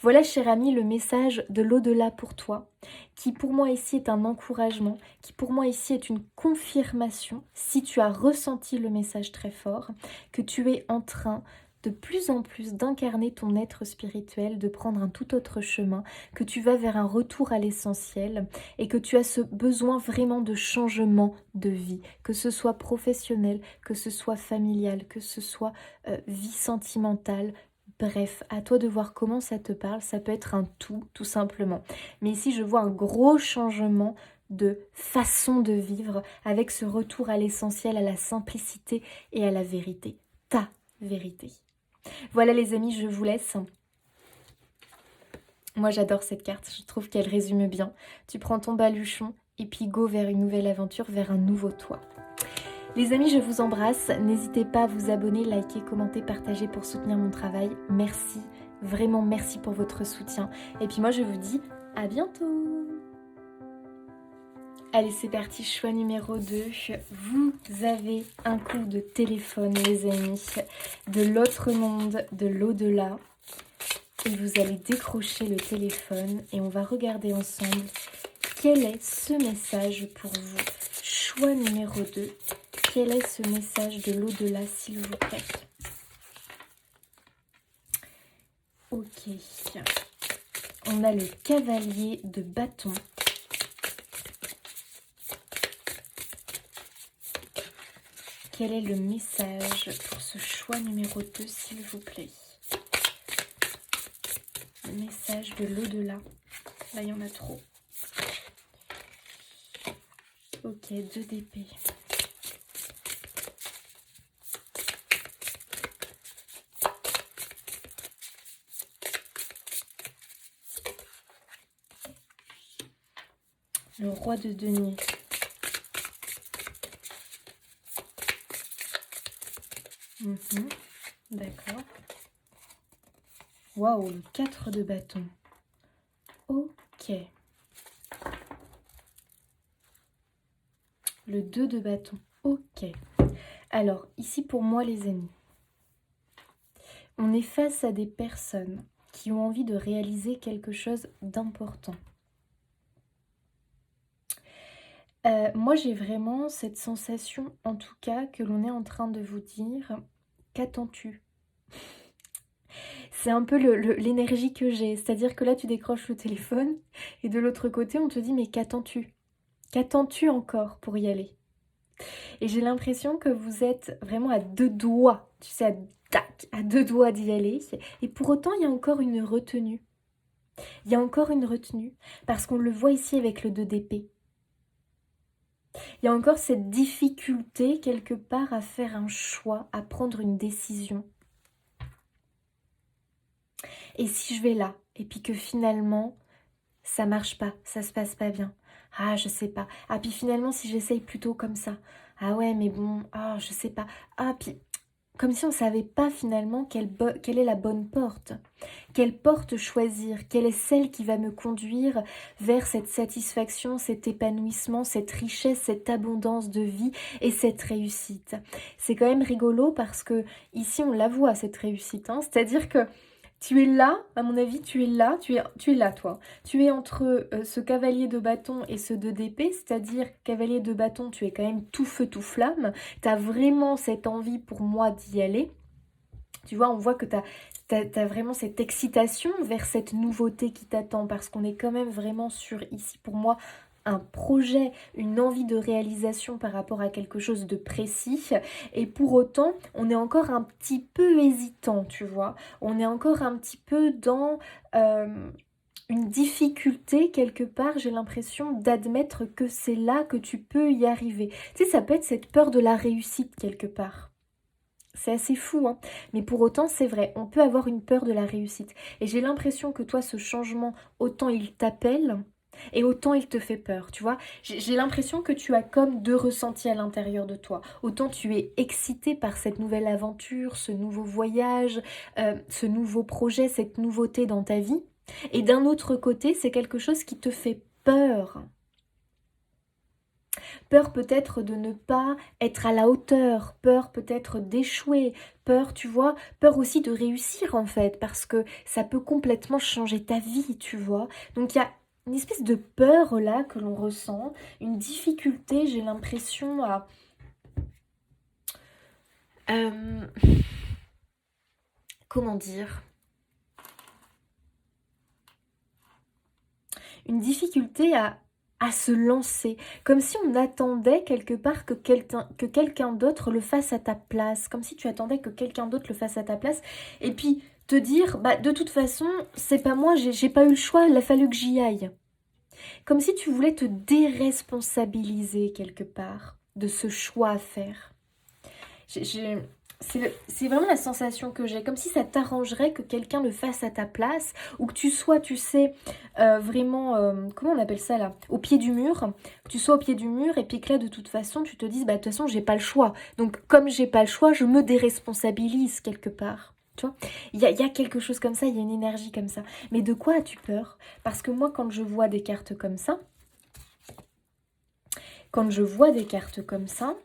Voilà, cher ami, le message de l'au-delà pour toi, qui pour moi ici est un encouragement, qui pour moi ici est une confirmation, si tu as ressenti le message très fort, que tu es en train de plus en plus d'incarner ton être spirituel, de prendre un tout autre chemin, que tu vas vers un retour à l'essentiel et que tu as ce besoin vraiment de changement de vie, que ce soit professionnel, que ce soit familial, que ce soit vie sentimentale. Bref, à toi de voir comment ça te parle, ça peut être un tout simplement. Mais ici, je vois un gros changement de façon de vivre avec ce retour à l'essentiel, à la simplicité et à la vérité. Ta vérité. Voilà les amis, je vous laisse. Moi, j'adore cette carte, je trouve qu'elle résume bien. Tu prends ton baluchon et puis go vers une nouvelle aventure, vers un nouveau toi. Les amis, je vous embrasse. N'hésitez pas à vous abonner, liker, commenter, partager pour soutenir mon travail. Merci, vraiment merci pour votre soutien. Et puis moi, je vous dis à bientôt. Allez, c'est parti, choix numéro 2. Vous avez un coup de téléphone, les amis, de l'autre monde, de l'au-delà. Et vous allez décrocher le téléphone et on va regarder ensemble quel est ce message pour vous. Choix numéro 2. Quel est ce message de l'au-delà, s'il vous plaît? Ok. On a le cavalier de bâton. Quel est le message pour ce choix numéro 2, s'il vous plaît? Le message de l'au-delà. Là, il y en a trop. Ok, 2 d'épée. Le roi de denier. D'accord. Waouh, le 4 de bâton. Ok. Le 2 de bâton. Ok. Alors, ici pour moi, les amis, on est face à des personnes qui ont envie de réaliser quelque chose d'important. Moi j'ai vraiment cette sensation, en tout cas, que l'on est en train de vous dire: «Qu'attends-tu?» C'est un peu l'énergie que j'ai. C'est-à-dire que là, tu décroches le téléphone et de l'autre côté, on te dit: «Mais qu'attends-tu? Qu'attends-tu encore pour y aller?» Et j'ai l'impression que vous êtes vraiment à 2 doigts, tu sais, à tac, à 2 doigts d'y aller et pour autant, il y a encore une retenue. Il y a encore une retenue parce qu'on le voit ici avec le 2 d'épée. Il y a encore cette difficulté quelque part à faire un choix, à prendre une décision. Et si je vais là et puis que finalement ça marche pas, ça se passe pas bien. Ah, je sais pas. Ah, puis finalement, si j'essaye plutôt comme ça. Ah ouais, mais bon, ah, je sais pas. Ah, puis comme si on savait pas finalement quelle est la bonne porte. Quelle porte choisir? Quelle est celle qui va me conduire vers cette satisfaction, cet épanouissement, cette richesse, cette abondance de vie et cette réussite? C'est quand même rigolo parce que ici, on la voit, cette réussite, hein. C'est-à-dire que tu es là, à mon avis, tu es là, toi. Tu es entre ce cavalier de bâton et ce 2 d'épée, c'est-à-dire cavalier de bâton, tu es quand même tout feu, tout flamme. Tu as vraiment cette envie pour moi d'y aller. Tu vois, on voit que tu as vraiment cette excitation vers cette nouveauté qui t'attend parce qu'on est quand même vraiment sur, ici, pour moi, un projet, une envie de réalisation par rapport à quelque chose de précis. Et pour autant, on est encore un petit peu hésitant, tu vois. On est encore un petit peu dans une difficulté quelque part, j'ai l'impression d'admettre que c'est là que tu peux y arriver. Tu sais, ça peut être cette peur de la réussite quelque part. C'est assez fou, hein. Mais pour autant, c'est vrai, on peut avoir une peur de la réussite. Et j'ai l'impression que toi, ce changement, autant il t'appelle et autant il te fait peur, tu vois. J'ai l'impression que tu as comme deux ressentis à l'intérieur de toi. Autant tu es excité par cette nouvelle aventure, ce nouveau voyage, ce nouveau projet, cette nouveauté dans ta vie. Et d'un autre côté, c'est quelque chose qui te fait peur. Peur peut-être de ne pas être à la hauteur, peur peut-être d'échouer, peur, tu vois, peur aussi de réussir en fait, parce que ça peut complètement changer ta vie, tu vois. Donc il y a une espèce de peur là que l'on ressent, une difficulté, j'ai l'impression à... euh, comment dire? Une difficulté à se lancer, comme si on attendait quelque part que quelqu'un d'autre le fasse à ta place, comme si tu attendais que quelqu'un d'autre le fasse à ta place, et puis te dire, bah de toute façon, c'est pas moi, j'ai pas eu le choix, il a fallu que j'y aille. Comme si tu voulais te déresponsabiliser quelque part de ce choix à faire. C'est vraiment la sensation que j'ai, comme si ça t'arrangerait que quelqu'un le fasse à ta place, ou que tu sois, tu sais, vraiment, comment on appelle ça là, au pied du mur, que tu sois au pied du mur, et puis que là, de toute façon, tu te dises, bah de toute façon, j'ai pas le choix. Donc, comme j'ai pas le choix, je me déresponsabilise quelque part. Tu vois, il y a quelque chose comme ça, il y a une énergie comme ça. Mais de quoi as-tu peur? Parce que moi, quand je vois des cartes comme ça, quand je vois des cartes comme ça,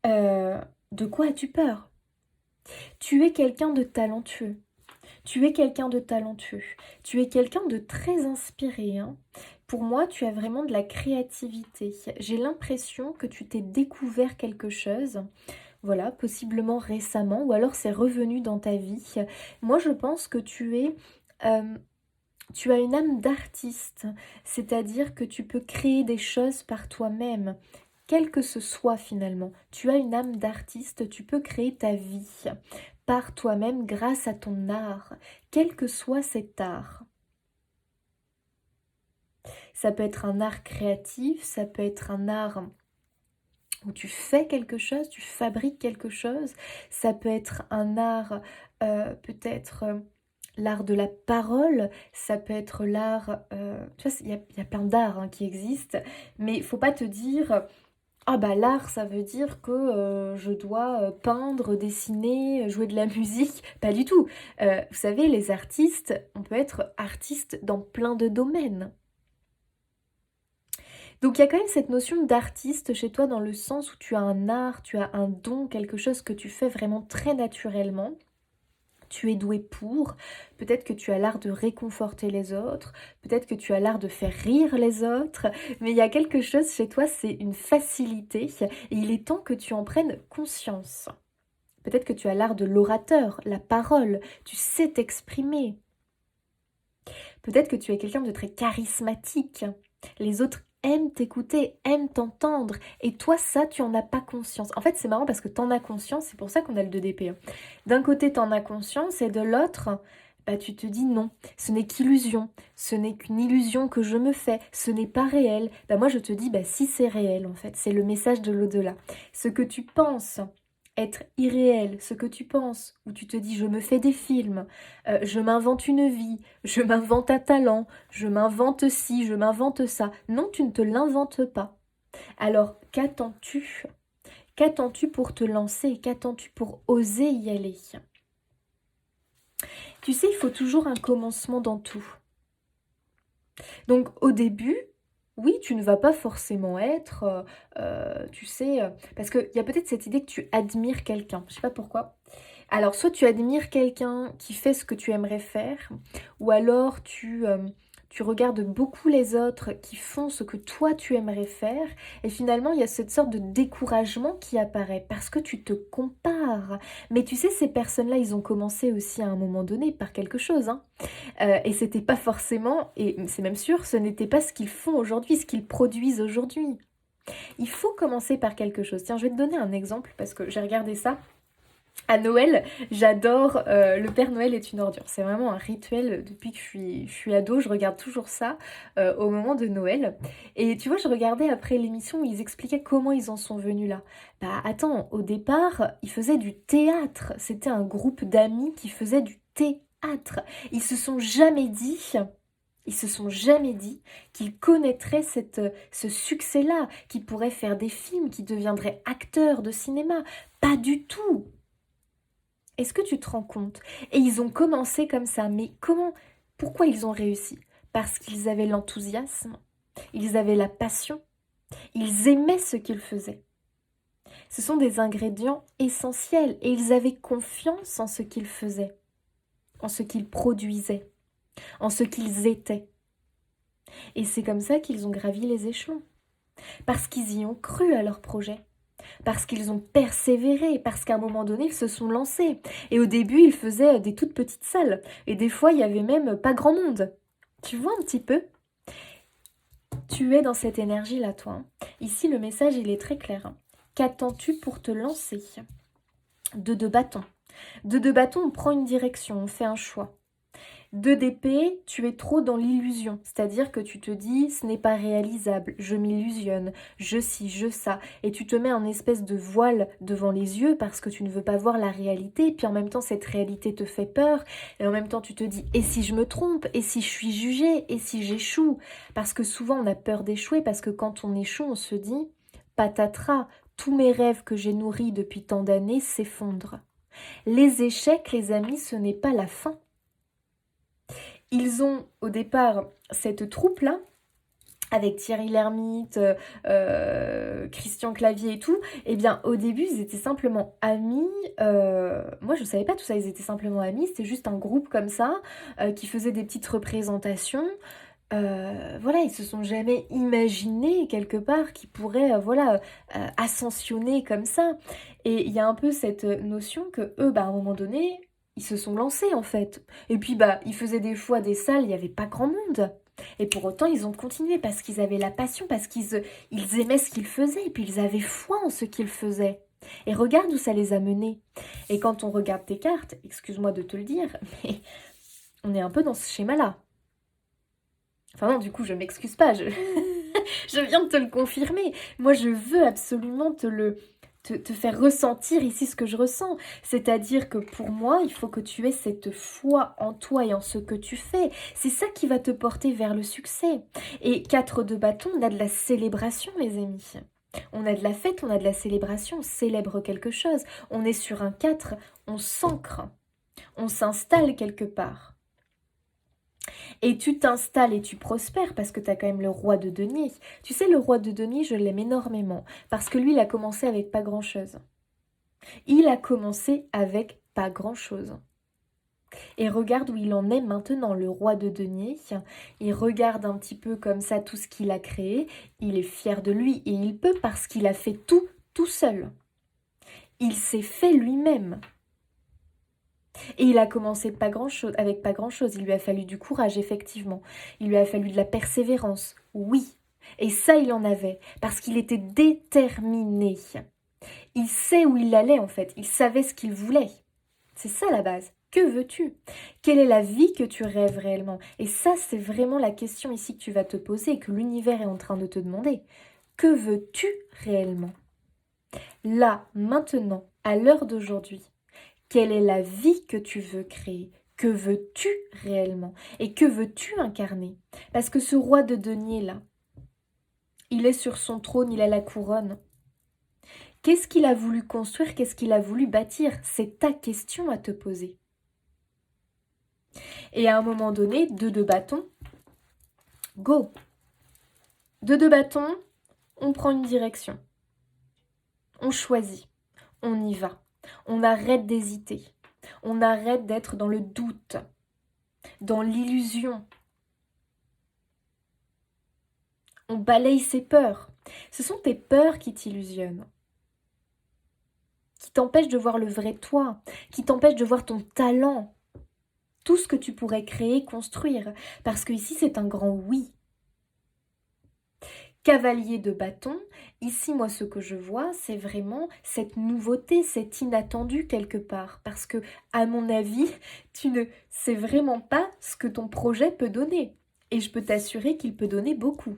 euh, de quoi as-tu peur? Tu es quelqu'un de talentueux. Tu es quelqu'un de talentueux. Tu es quelqu'un de très inspiré, hein. Pour moi, tu as vraiment de la créativité. J'ai l'impression que tu t'es découvert quelque chose, voilà, possiblement récemment, ou alors c'est revenu dans ta vie. Moi, je pense que euh, tu as une âme d'artiste, c'est-à-dire que tu peux créer des choses par toi-même. Quel que ce soit finalement, tu as une âme d'artiste, tu peux créer ta vie par toi-même grâce à ton art, quel que soit cet art. Ça peut être un art créatif, ça peut être un art où tu fais quelque chose, tu fabriques quelque chose, ça peut être un art, peut-être l'art de la parole, ça peut être l'art, tu vois, il y a plein d'arts hein, qui existent, mais il faut pas te dire... Ah bah l'art, ça veut dire que je dois peindre, dessiner, jouer de la musique. Pas du tout. Vous savez, les artistes, on peut être artiste dans plein de domaines. Donc il y a quand même cette notion d'artiste chez toi dans le sens où tu as un art, tu as un don, quelque chose que tu fais vraiment très naturellement. tu es doué pour, peut-être que tu as l'art de réconforter les autres, peut-être que tu as l'art de faire rire les autres, mais il y a quelque chose chez toi, c'est une facilité et il est temps que tu en prennes conscience. Peut-être que tu as l'art de l'orateur, la parole, tu sais t'exprimer. Peut-être que tu es quelqu'un de très charismatique. Les autres aiment t'écouter, aiment t'entendre. Et toi, ça, tu en as pas conscience. En fait, c'est marrant parce que tu en as conscience, c'est pour ça qu'on a le 2DP. D'un côté, tu en as conscience et de l'autre, bah, tu te dis non, ce n'est qu'illusion. Ce n'est qu'une illusion que je me fais. Ce n'est pas réel. Bah, moi, je te dis, bah, si c'est réel, en fait. C'est le message de l'au-delà. Ce que tu penses être irréel, ce que tu penses, où tu te dis je me fais des films, je m'invente une vie, je m'invente un talent, je m'invente ci, je m'invente ça. Non, tu ne te l'inventes pas. Alors, qu'attends-tu? Qu'attends-tu pour te lancer? Qu'attends-tu pour oser y aller? Tu sais, il faut toujours un commencement dans tout. Donc, au début, oui, tu ne vas pas forcément être, tu sais, parce qu'il y a peut-être cette idée que tu admires quelqu'un, je sais pas pourquoi. Alors, soit tu admires quelqu'un qui fait ce que tu aimerais faire, ou alors tu regardes beaucoup les autres qui font ce que toi tu aimerais faire, et finalement il y a cette sorte de découragement qui apparaît parce que tu te compares. Mais tu sais, ces personnes-là, ils ont commencé aussi à un moment donné par quelque chose, hein. Et c'était pas forcément, et c'est même sûr, ce n'était pas ce qu'ils font aujourd'hui, ce qu'ils produisent aujourd'hui. Il faut commencer par quelque chose. Tiens, je vais te donner un exemple parce que j'ai regardé ça. À Noël, j'adore Le Père Noël est une ordure. C'est vraiment un rituel depuis que je suis ado. Je regarde toujours ça au moment de Noël. Et tu vois, je regardais après l'émission où ils expliquaient comment ils en sont venus là. Bah attends, au départ, ils faisaient du théâtre. C'était un groupe d'amis qui faisait du théâtre. Ils se sont jamais dit... Ils se sont jamais dit qu'ils connaîtraient ce succès-là, qu'ils pourraient faire des films, qu'ils deviendraient acteurs de cinéma. Pas du tout. Est-ce que tu te rends compte? Et ils ont commencé comme ça, mais comment? Pourquoi ils ont réussi? Parce qu'ils avaient l'enthousiasme, ils avaient la passion, ils aimaient ce qu'ils faisaient. Ce sont des ingrédients essentiels et ils avaient confiance en ce qu'ils faisaient, en ce qu'ils produisaient, en ce qu'ils étaient. Et c'est comme ça qu'ils ont gravi les échelons, parce qu'ils y ont cru à leur projet. Parce qu'ils ont persévéré, parce qu'à un moment donné, ils se sont lancés. Et au début, ils faisaient des toutes petites salles. Et des fois, il y avait même pas grand monde. Tu vois un petit peu? Tu es dans cette énergie-là, toi, hein. Ici, le message, il est très clair, hein. Qu'attends-tu pour te lancer? De bâtons. De bâtons, on prend une direction, on fait un choix. 2 d'épée, tu es trop dans l'illusion, c'est-à-dire que tu te dis ce n'est pas réalisable, je m'illusionne, je ci, je ça, et tu te mets en espèce de voile devant les yeux parce que tu ne veux pas voir la réalité, puis en même temps cette réalité te fait peur, et en même temps tu te dis et si je me trompe, et si je suis jugée, et si j'échoue, parce que souvent on a peur d'échouer, parce que quand on échoue on se dit patatras, tous mes rêves que j'ai nourris depuis tant d'années s'effondrent. Les échecs, les amis, ce n'est pas la fin. Ils ont au départ cette troupe-là, avec Thierry Lhermitte, Christian Clavier et tout. Eh bien, au début, ils étaient simplement amis. Moi, je ne savais pas tout ça, ils étaient simplement amis. C'était juste un groupe comme ça, qui faisait des petites représentations. Voilà, ils se sont jamais imaginés quelque part qu'ils pourraient ascensionner comme ça. Et il y a un peu cette notion que eux, à un moment donné, ils se sont lancés en fait. Et puis ils faisaient des fois des salles, il n'y avait pas grand monde. Et pour autant, ils ont continué parce qu'ils avaient la passion, parce qu'ils aimaient ce qu'ils faisaient, et puis ils avaient foi en ce qu'ils faisaient. Et regarde où ça les a menés. Et quand on regarde tes cartes, excuse-moi de te le dire, mais on est un peu dans ce schéma-là. Enfin non, du coup, je m'excuse pas, je viens de te le confirmer. Moi, je veux absolument te faire ressentir ici ce que je ressens. C'est-à-dire que pour moi, il faut que tu aies cette foi en toi et en ce que tu fais. C'est ça qui va te porter vers le succès. Et 4 de bâton, on a de la célébration, les amis. On a de la fête, on a de la célébration, on célèbre quelque chose. On est sur un 4, on s'ancre, on s'installe quelque part. Et tu t'installes et tu prospères parce que tu as quand même le roi de denier. Tu sais, le roi de denier, je l'aime énormément parce que lui, il a commencé avec pas grand-chose. Il a commencé avec pas grand-chose. Et regarde où il en est maintenant, le roi de denier. Il regarde un petit peu comme ça tout ce qu'il a créé. Il est fier de lui et il peut parce qu'il a fait tout seul. Il s'est fait lui-même. Et il a commencé avec pas grand-chose. Il lui a fallu du courage, effectivement. Il lui a fallu de la persévérance, oui. Et ça, il en avait, parce qu'il était déterminé. Il sait où il allait, en fait. Il savait ce qu'il voulait. C'est ça, la base. Que veux-tu? Quelle est la vie que tu rêves réellement? Et ça, c'est vraiment la question ici que tu vas te poser et que l'univers est en train de te demander. Que veux-tu réellement? Là, maintenant, à l'heure d'aujourd'hui, quelle est la vie que tu veux créer? Que veux-tu réellement? Et que veux-tu incarner? Parce que ce roi de denier là, il est sur son trône, il a la couronne. Qu'est-ce qu'il a voulu construire? Qu'est-ce qu'il a voulu bâtir? C'est ta question à te poser. Et à un moment donné, deux bâtons, go! Deux bâtons, on prend une direction. On choisit. On y va. On arrête d'hésiter. On arrête d'être dans le doute, dans l'illusion. On balaye ses peurs. Ce sont tes peurs qui t'illusionnent, qui t'empêchent de voir le vrai toi, qui t'empêchent de voir ton talent, tout ce que tu pourrais créer, construire. Parce que ici, c'est un grand oui. Cavalier de bâton, ici, moi, ce que je vois, c'est vraiment cette nouveauté, cet inattendu quelque part. Parce que, à mon avis, tu ne sais vraiment pas ce que ton projet peut donner. Et je peux t'assurer qu'il peut donner beaucoup.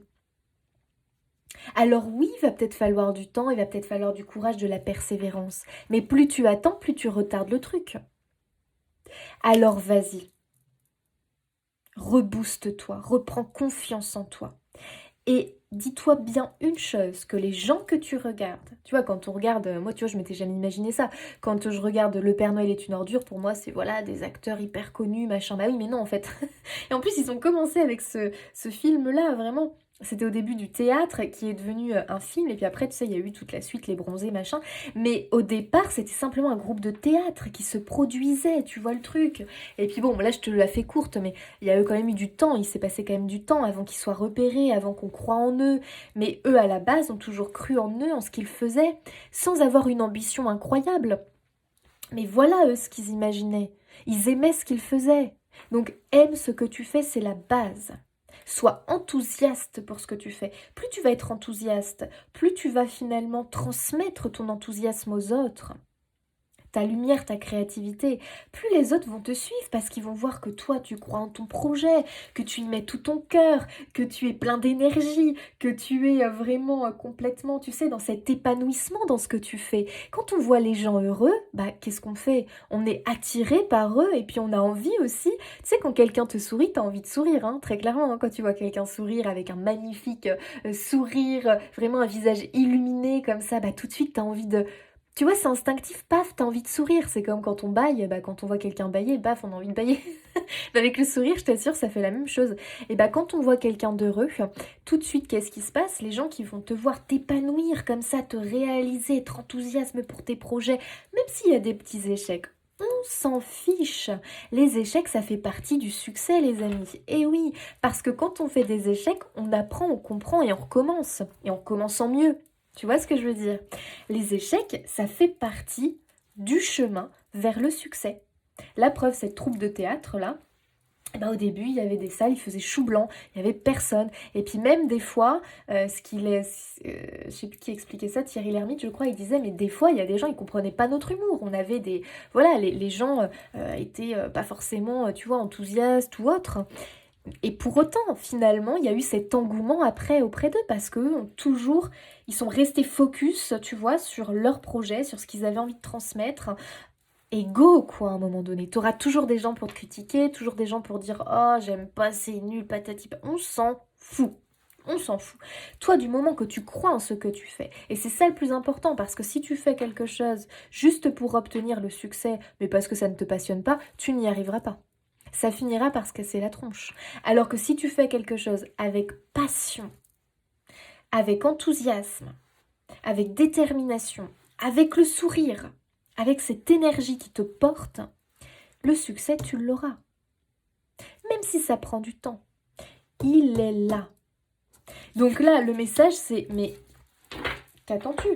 Alors oui, il va peut-être falloir du temps, il va peut-être falloir du courage, de la persévérance. Mais plus tu attends, plus tu retardes le truc. Alors vas-y. Rebooste-toi, reprends confiance en toi. Et dis-toi bien une chose, que les gens que tu regardes, tu vois, quand on regarde, moi tu vois, je m'étais jamais imaginé ça, quand je regarde Le Père Noël est une ordure, pour moi c'est voilà, des acteurs hyper connus, machin, bah oui, mais non en fait. Et en plus ils ont commencé avec ce film-là, vraiment. C'était au début du théâtre qui est devenu un film, et puis après, tu sais, il y a eu toute la suite, Les Bronzés, machin. Mais au départ, c'était simplement un groupe de théâtre qui se produisait, tu vois le truc. Et puis bon, là je te la fais courte, mais il y a eu quand même eu du temps, il s'est passé quand même du temps avant qu'ils soient repérés, avant qu'on croie en eux. Mais eux, à la base, ont toujours cru en eux, en ce qu'ils faisaient, sans avoir une ambition incroyable. Mais voilà, eux, ce qu'ils imaginaient. Ils aimaient ce qu'ils faisaient. Donc, aime ce que tu fais, c'est la base. Sois enthousiaste pour ce que tu fais. Plus tu vas être enthousiaste, plus tu vas finalement transmettre ton enthousiasme aux autres. Ta lumière, ta créativité, plus les autres vont te suivre parce qu'ils vont voir que toi, tu crois en ton projet, que tu y mets tout ton cœur, que tu es plein d'énergie, que tu es vraiment complètement, tu sais, dans cet épanouissement dans ce que tu fais. Quand on voit les gens heureux, bah qu'est-ce qu'on fait? On est attiré par eux et puis on a envie aussi. Tu sais, quand quelqu'un te sourit, t'as envie de sourire, hein, très clairement. Hein, quand tu vois quelqu'un sourire avec un magnifique sourire, vraiment un visage illuminé comme ça, bah tout de suite, t'as envie de... Tu vois, c'est instinctif, paf, t'as envie de sourire. C'est comme quand on baille, bah, quand on voit quelqu'un bailler, paf, on a envie de bailler. Mais avec le sourire, je t'assure, ça fait la même chose. Et bah, quand on voit quelqu'un d'heureux, tout de suite, qu'est-ce qui se passe? Les gens qui vont te voir t'épanouir comme ça, te réaliser, être enthousiasme pour tes projets, même s'il y a des petits échecs. On s'en fiche. Les échecs, ça fait partie du succès, les amis. Et oui, parce que quand on fait des échecs, on apprend, on comprend et on recommence. Et on recommence en mieux. Tu vois ce que je veux dire? Les échecs, ça fait partie du chemin vers le succès. La preuve, cette troupe de théâtre-là, eh ben, au début, il y avait des salles, il faisait chou blanc, il n'y avait personne. Et puis même des fois, je sais plus qui expliquait ça, Thierry Lhermitte, je crois, il disait, mais des fois, il y a des gens, ils comprenaient pas notre humour. On avait des... Voilà, les gens étaient pas forcément, tu vois, enthousiastes ou autres. Et pour autant, finalement, il y a eu cet engouement après auprès d'eux parce qu'eux ont toujours, ils sont restés focus, tu vois, sur leur projet, sur ce qu'ils avaient envie de transmettre. Et go, quoi, à un moment donné. T'auras toujours des gens pour te critiquer, toujours des gens pour dire «Oh, j'aime pas, c'est nul, patati patata». On s'en fout. On s'en fout. Toi, du moment que tu crois en ce que tu fais, et c'est ça le plus important, parce que si tu fais quelque chose juste pour obtenir le succès, mais parce que ça ne te passionne pas, tu n'y arriveras pas. Ça finira par se casser la tronche. Alors que si tu fais quelque chose avec passion, avec enthousiasme, avec détermination, avec le sourire, avec cette énergie qui te porte, Le succès, tu l'auras. Même si ça prend du temps. Il est là. Donc là, le message, c'est, mais qu'attends-tu?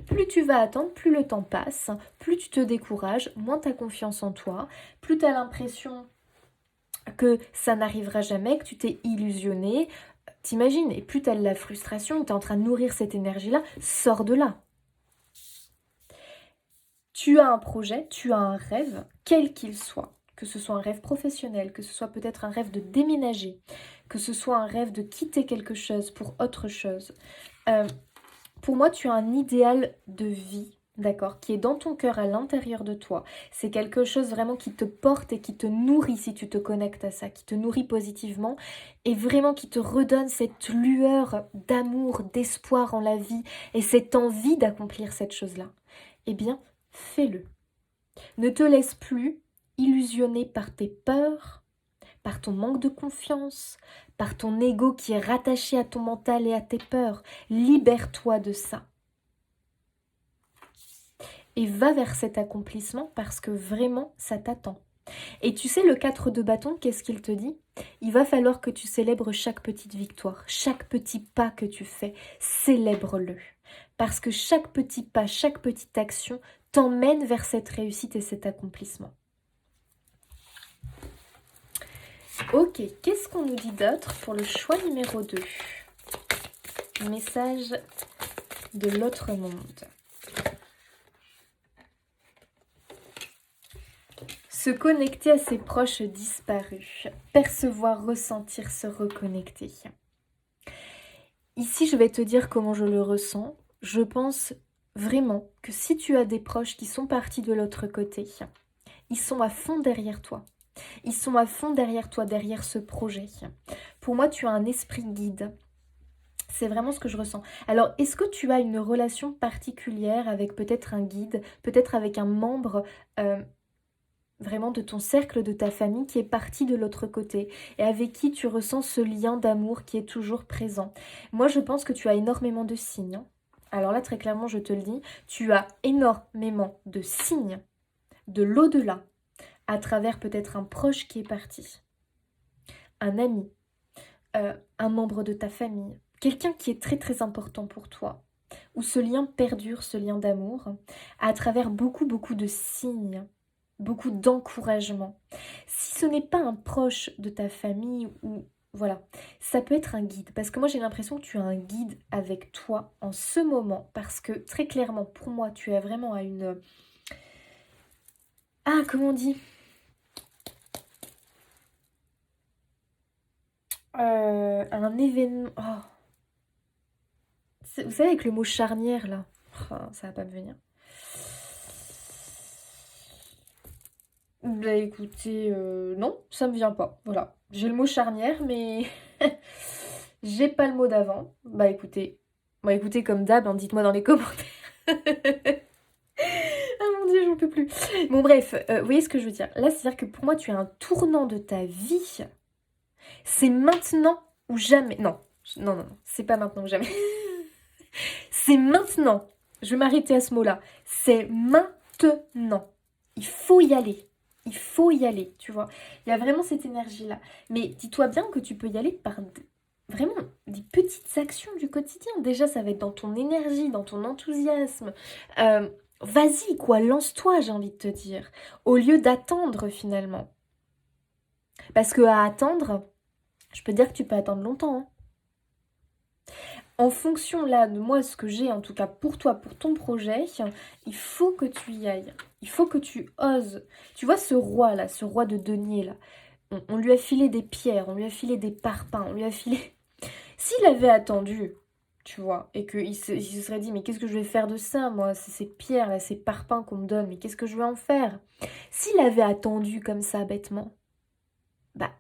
Plus tu vas attendre, plus le temps passe, plus tu te décourages, moins tu as confiance en toi, plus tu as l'impression que ça n'arrivera jamais, que tu t'es illusionné. T'imagines, et plus tu as de la frustration, tu es en train de nourrir cette énergie-là, sors de là. Tu as un projet, tu as un rêve, quel qu'il soit. Que ce soit un rêve professionnel, que ce soit peut-être un rêve de déménager, que ce soit un rêve de quitter quelque chose pour autre chose. Pour moi, tu as un idéal de vie, d'accord, qui est dans ton cœur, à l'intérieur de toi. C'est quelque chose vraiment qui te porte et qui te nourrit si tu te connectes à ça, qui te nourrit positivement et vraiment qui te redonne cette lueur d'amour, d'espoir en la vie et cette envie d'accomplir cette chose-là. Eh bien, fais-le. Ne te laisse plus illusionner par tes peurs, par ton manque de confiance, par ton ego qui est rattaché à ton mental et à tes peurs. Libère-toi de ça. Et va vers cet accomplissement parce que vraiment, ça t'attend. Et tu sais, le 4 de bâton, qu'est-ce qu'il te dit? Il va falloir que tu célèbres chaque petite victoire, chaque petit pas que tu fais, célèbre-le. Parce que chaque petit pas, chaque petite action t'emmène vers cette réussite et cet accomplissement. Ok, qu'est-ce qu'on nous dit d'autre pour le choix numéro 2? Message de l'autre monde. Se connecter à ses proches disparus. Percevoir, ressentir, se reconnecter. Ici, je vais te dire comment je le ressens. Je pense vraiment que si tu as des proches qui sont partis de l'autre côté, ils sont à fond derrière toi. Ils sont à fond derrière toi, derrière ce projet. Pour moi, tu as un esprit guide. C'est vraiment ce que je ressens. Alors, est-ce que tu as une relation particulière avec peut-être un guide, peut-être avec un membre vraiment de ton cercle, de ta famille qui est parti de l'autre côté et avec qui tu ressens ce lien d'amour qui est toujours présent? Moi, je pense que tu as énormément de signes, hein. Alors là, très clairement, je te le dis, tu as énormément de signes de l'au-delà à travers peut-être un proche qui est parti, un ami, un membre de ta famille, quelqu'un qui est très très important pour toi, où ce lien perdure, ce lien d'amour, à travers beaucoup de signes, beaucoup d'encouragement. Si ce n'est pas un proche de ta famille ou voilà, ça peut être un guide. Parce que moi j'ai l'impression que tu as un guide avec toi en ce moment. Parce que très clairement pour moi tu es vraiment à une... Ah, comment on dit un événement... Oh. Vous savez avec le mot charnière là, oh, ça va pas me venir. Bah écoutez, non, ça me vient pas. Voilà. J'ai le mot charnière, mais j'ai pas le mot d'avant. Bah écoutez, comme d'hab, hein, dites-moi dans les commentaires. Ah mon dieu, j'en peux plus. Bon bref, vous voyez ce que je veux dire? Là, c'est-à-dire que pour moi, tu as un tournant de ta vie. C'est maintenant ou jamais. Non, non, c'est pas maintenant ou jamais. C'est maintenant. Je vais m'arrêter à ce mot-là. C'est maintenant. Il faut y aller. Il faut y aller, tu vois. Il y a vraiment cette énergie-là. Mais dis-toi bien que tu peux y aller par vraiment des petites actions du quotidien. Déjà, ça va être dans ton énergie, dans ton enthousiasme. Vas-y, quoi, lance-toi, j'ai envie de te dire. Au lieu d'attendre, finalement. Parce que à attendre, je peux te dire que tu peux attendre longtemps, hein. En fonction là de moi, ce que j'ai en tout cas pour toi, pour ton projet, il faut que tu y ailles. Il faut que tu oses. Tu vois ce roi là, ce roi de denier là, on lui a filé des pierres, on lui a filé des parpaings, on lui a filé... S'il avait attendu, tu vois, et qu'il se serait dit, mais qu'est-ce que je vais faire de ça, moi, c'est ces pierres là, ces parpaings qu'on me donne, mais qu'est-ce que je vais en faire? S'il avait attendu comme ça bêtement, bah...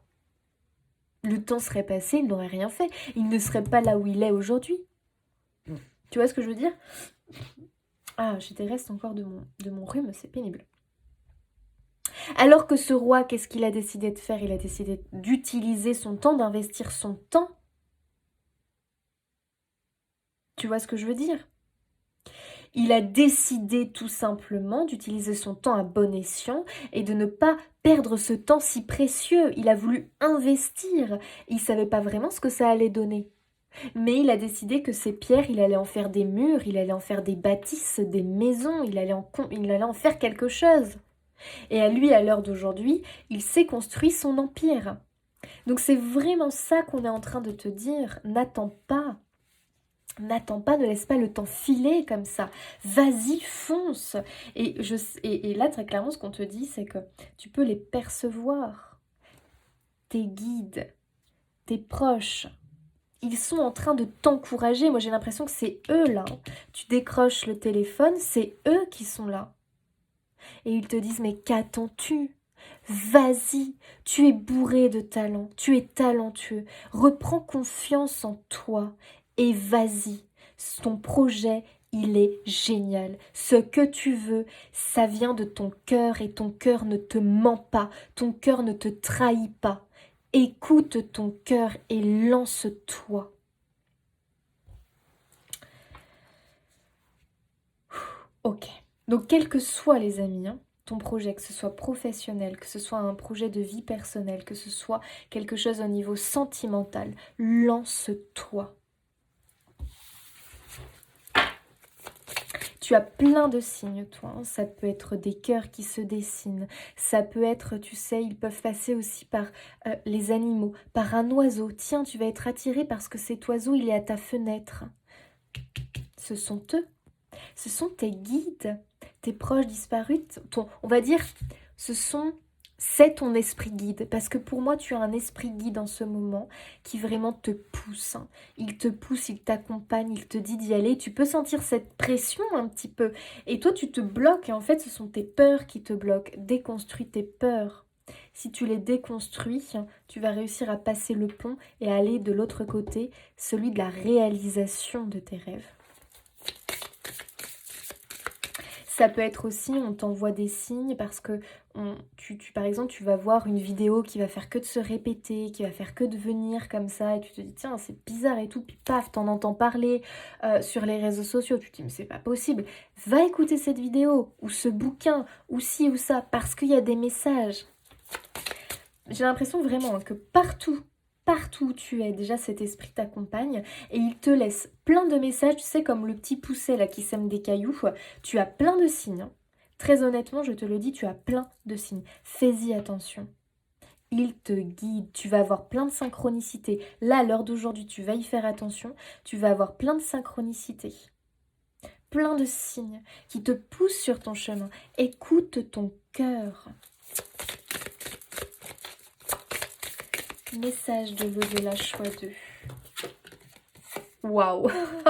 le temps serait passé, il n'aurait rien fait. Il ne serait pas là où il est aujourd'hui. Tu vois ce que je veux dire? Ah, j'étais reste encore de mon rhume, c'est pénible. Alors que ce roi, qu'est-ce qu'il a décidé de faire? Il a décidé d'utiliser son temps, d'investir son temps. Tu vois ce que je veux dire? Il a décidé tout simplement d'utiliser son temps à bon escient et de ne pas perdre ce temps si précieux. Il a voulu investir. Il ne savait pas vraiment ce que ça allait donner. Mais il a décidé que ces pierres, il allait en faire des murs, il allait en faire des bâtisses, des maisons, il allait en faire quelque chose. Et à lui, à l'heure d'aujourd'hui, il s'est construit son empire. Donc c'est vraiment ça qu'on est en train de te dire. N'attends pas. N'attends pas, ne laisse pas le temps filer comme ça. Vas-y, fonce. Et là, très clairement, ce qu'on te dit, c'est que tu peux les percevoir. Tes guides, tes proches, ils sont en train de t'encourager. Moi, j'ai l'impression que c'est eux là. Tu décroches le téléphone, c'est eux qui sont là. Et ils te disent, mais qu'attends-tu? Vas-y, tu es bourré de talent, tu es talentueux. Reprends confiance en toi et vas-y. Ton projet, il est génial. Ce que tu veux, ça vient de ton cœur et ton cœur ne te ment pas. Ton cœur ne te trahit pas. Écoute ton cœur et lance-toi. Ok. Donc, quels que soient les amis, ton projet, que ce soit professionnel, que ce soit un projet de vie personnelle, que ce soit quelque chose au niveau sentimental, lance-toi. Tu as plein de signes, toi. Ça peut être des cœurs qui se dessinent. Ça peut être, tu sais, ils peuvent passer aussi par les animaux, par un oiseau. Tiens, tu vas être attiré parce que cet oiseau, il est à ta fenêtre. Ce sont eux. Ce sont tes guides, tes proches disparus. On va dire, c'est ton esprit guide. Parce que pour moi, tu as un esprit guide en ce moment qui vraiment te pousse. Il te pousse, il t'accompagne, il te dit d'y aller. Tu peux sentir cette pression un petit peu. Et toi, tu te bloques. Et en fait, ce sont tes peurs qui te bloquent. Déconstruis tes peurs. Si tu les déconstruis, tu vas réussir à passer le pont et à aller de l'autre côté, celui de la réalisation de tes rêves. Ça peut être aussi, on t'envoie des signes parce que, par exemple, tu vas voir une vidéo qui va faire que de se répéter, qui va faire que de venir comme ça, et tu te dis, tiens, c'est bizarre et tout, puis paf, t'en entends parler sur les réseaux sociaux, tu te dis, mais c'est pas possible. Va écouter cette vidéo, ou ce bouquin, ou ci ou ça, parce qu'il y a des messages. J'ai l'impression vraiment que partout où tu es, déjà cet esprit t'accompagne et il te laisse plein de messages, tu sais, comme le petit poucet là qui sème des cailloux. Tu as plein de signes. Très honnêtement, je te le dis, tu as plein de signes. Fais-y attention. Il te guide, tu vas avoir plein de synchronicités. Là, à l'heure d'aujourd'hui, tu vas y faire attention. Tu vas avoir plein de synchronicités. Plein de signes qui te poussent sur ton chemin. Écoute ton cœur. Message de l'au-delà, choix 2. Waouh,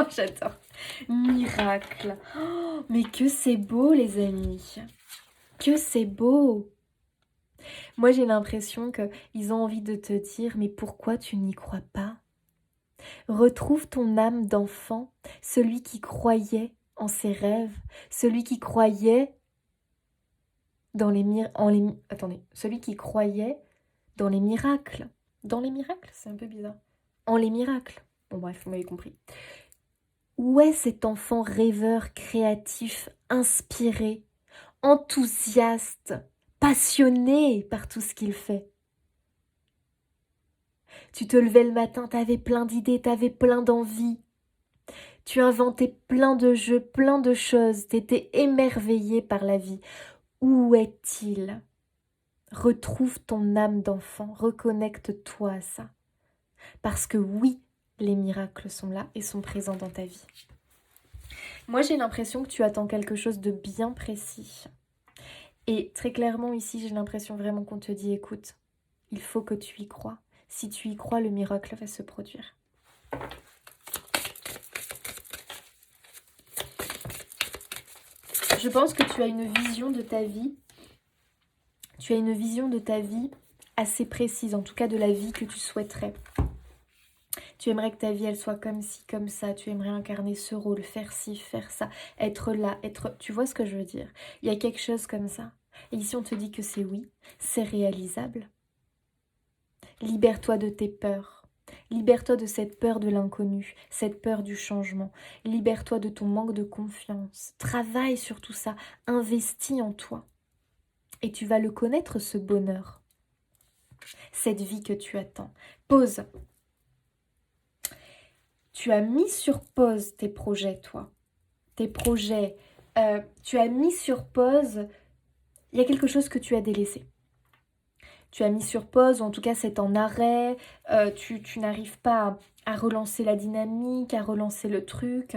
j'adore. Miracle. Oh, mais que c'est beau, les amis. Que c'est beau. Moi, j'ai l'impression qu'ils ont envie de te dire, mais pourquoi tu n'y crois pas? Retrouve ton âme d'enfant, celui qui croyait en ses rêves, celui qui croyait dans celui qui croyait dans les miracles. Dans les miracles, c'est un peu bizarre. En les miracles. Bon bref, vous m'avez compris. Où est cet enfant rêveur, créatif, inspiré, enthousiaste, passionné par tout ce qu'il fait? Tu te levais le matin, t'avais plein d'idées, t'avais plein d'envies. Tu inventais plein de jeux, plein de choses, t'étais émerveillé par la vie. Où est-il? Retrouve ton âme d'enfant, reconnecte-toi à ça. Parce que oui, les miracles sont là et sont présents dans ta vie. Moi, j'ai l'impression que tu attends quelque chose de bien précis. Et très clairement, ici, j'ai l'impression vraiment qu'on te dit, écoute, il faut que tu y crois. Si tu y crois, le miracle va se produire. Je pense que tu as une vision de ta vie. Tu as une vision de ta vie assez précise, en tout cas de la vie que tu souhaiterais. Tu aimerais que ta vie, elle soit comme ci, comme ça. Tu aimerais incarner ce rôle, faire ci, faire ça, être là, être... Tu vois ce que je veux dire? Il y a quelque chose comme ça. Et ici, on te dit que c'est oui, c'est réalisable. Libère-toi de tes peurs. Libère-toi de cette peur de l'inconnu, cette peur du changement. Libère-toi de ton manque de confiance. Travaille sur tout ça. Investis en toi. Et tu vas le connaître, ce bonheur. Cette vie que tu attends. Pause. Tu as mis sur pause tes projets, toi. Tes projets. Tu as mis sur pause. Il y a quelque chose que tu as délaissé. Tu as mis sur pause, ou en tout cas c'est en arrêt, tu n'arrives pas à relancer la dynamique, à relancer le truc.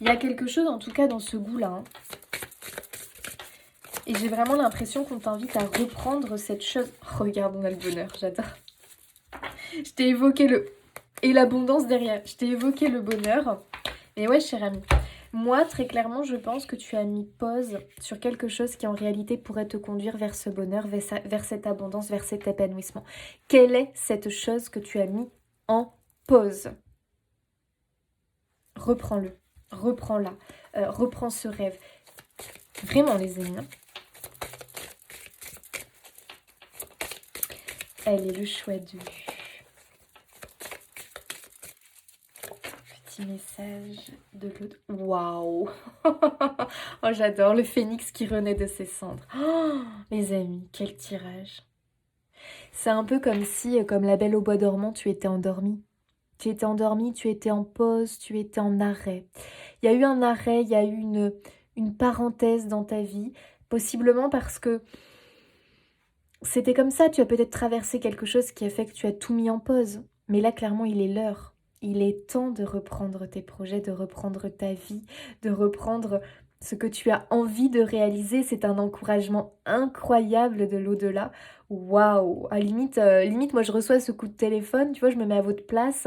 Il y a quelque chose en tout cas dans ce goût-là. Hein. Et j'ai vraiment l'impression qu'on t'invite à reprendre cette chose. Regarde, on a le bonheur, j'adore. Je t'ai évoqué le... Et l'abondance derrière. Je t'ai évoqué le bonheur. Et ouais, cher ami. Moi, très clairement, je pense que tu as mis pause sur quelque chose qui en réalité pourrait te conduire vers ce bonheur, vers cette abondance, vers cet épanouissement. Quelle est cette chose que tu as mis en pause? Reprends-le, reprends-la, reprends ce rêve. Vraiment, les amis. Hein. Elle est le choix du... Message de l'autre. Waouh. Oh, j'adore le phénix qui renaît de ses cendres. Oh, les amis, quel tirage. C'est un peu comme si, comme la Belle au bois dormant, tu étais endormi. Tu étais endormi, tu étais en pause, tu étais en arrêt. Il y a eu un arrêt, il y a eu une parenthèse dans ta vie, possiblement parce que c'était comme ça, tu as peut-être traversé quelque chose qui a fait que tu as tout mis en pause. Mais là, clairement, il est l'heure. Il est temps de reprendre tes projets, de reprendre ta vie, de reprendre ce que tu as envie de réaliser. C'est un encouragement incroyable de l'au-delà. Waouh! À limite, moi je reçois ce coup de téléphone, tu vois, je me mets à votre place.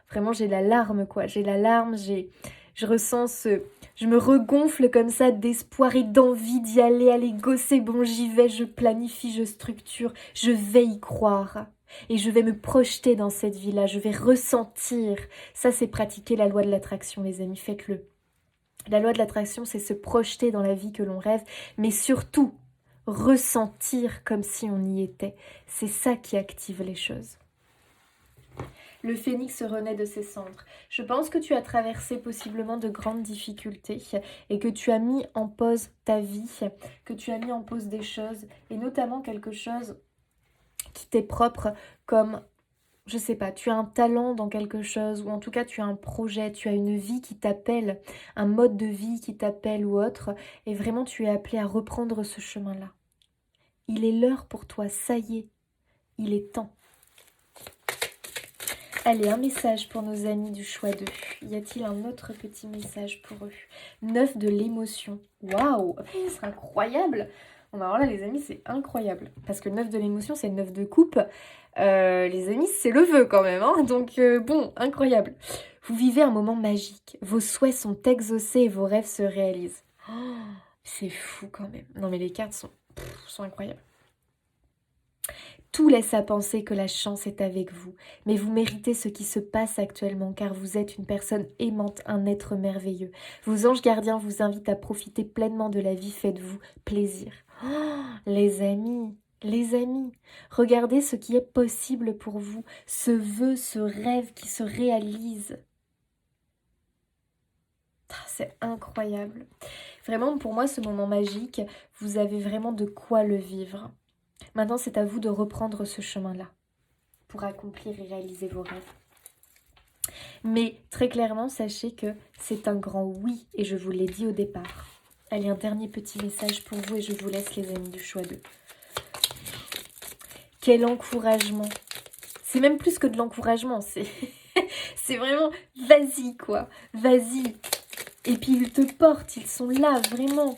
Vraiment, j'ai la larme, quoi. J'ai la larme, je ressens ce... Je me regonfle comme ça d'espoir et d'envie d'y aller. Allez, go, c'est bon, j'y vais, je planifie, je structure, je vais y croire. Et je vais me projeter dans cette vie-là, je vais ressentir. Ça, c'est pratiquer la loi de l'attraction, les amis, faites-le. La loi de l'attraction, c'est se projeter dans la vie que l'on rêve, mais surtout, ressentir comme si on y était. C'est ça qui active les choses. Le phénix renaît de ses cendres. Je pense que tu as traversé possiblement de grandes difficultés et que tu as mis en pause ta vie, que tu as mis en pause des choses, et notamment quelque chose qui t'est propre, comme, je sais pas, tu as un talent dans quelque chose, ou en tout cas tu as un projet, tu as une vie qui t'appelle, un mode de vie qui t'appelle ou autre, et vraiment tu es appelé à reprendre ce chemin-là. Il est l'heure pour toi, ça y est, il est temps. Allez, un message pour nos amis du choix 2. Y a-t-il un autre petit message pour eux? 9 de l'émotion. Waouh, c'est incroyable. Bon, alors là, les amis, c'est incroyable. Parce que le 9 de l'émotion, c'est le 9 de coupe. Les amis, c'est le vœu quand même. Hein. Donc, bon, incroyable. Vous vivez un moment magique. Vos souhaits sont exaucés et vos rêves se réalisent. Oh, c'est fou quand même. Non, mais les cartes sont incroyables. Tout laisse à penser que la chance est avec vous, mais vous méritez ce qui se passe actuellement car vous êtes une personne aimante, un être merveilleux. Vos anges gardiens vous invitent à profiter pleinement de la vie, faites-vous plaisir. Oh, les amis, regardez ce qui est possible pour vous, ce vœu, ce rêve qui se réalise. C'est incroyable. Vraiment, pour moi, ce moment magique, vous avez vraiment de quoi le vivre. Maintenant, c'est à vous de reprendre ce chemin-là pour accomplir et réaliser vos rêves. Mais très clairement, sachez que c'est un grand oui et je vous l'ai dit au départ. Allez, un dernier petit message pour vous et je vous laisse les amis du choix 2. Quel encouragement! C'est même plus que de l'encouragement, c'est vraiment vas-y quoi, vas-y. Et puis ils te portent, ils sont là, vraiment.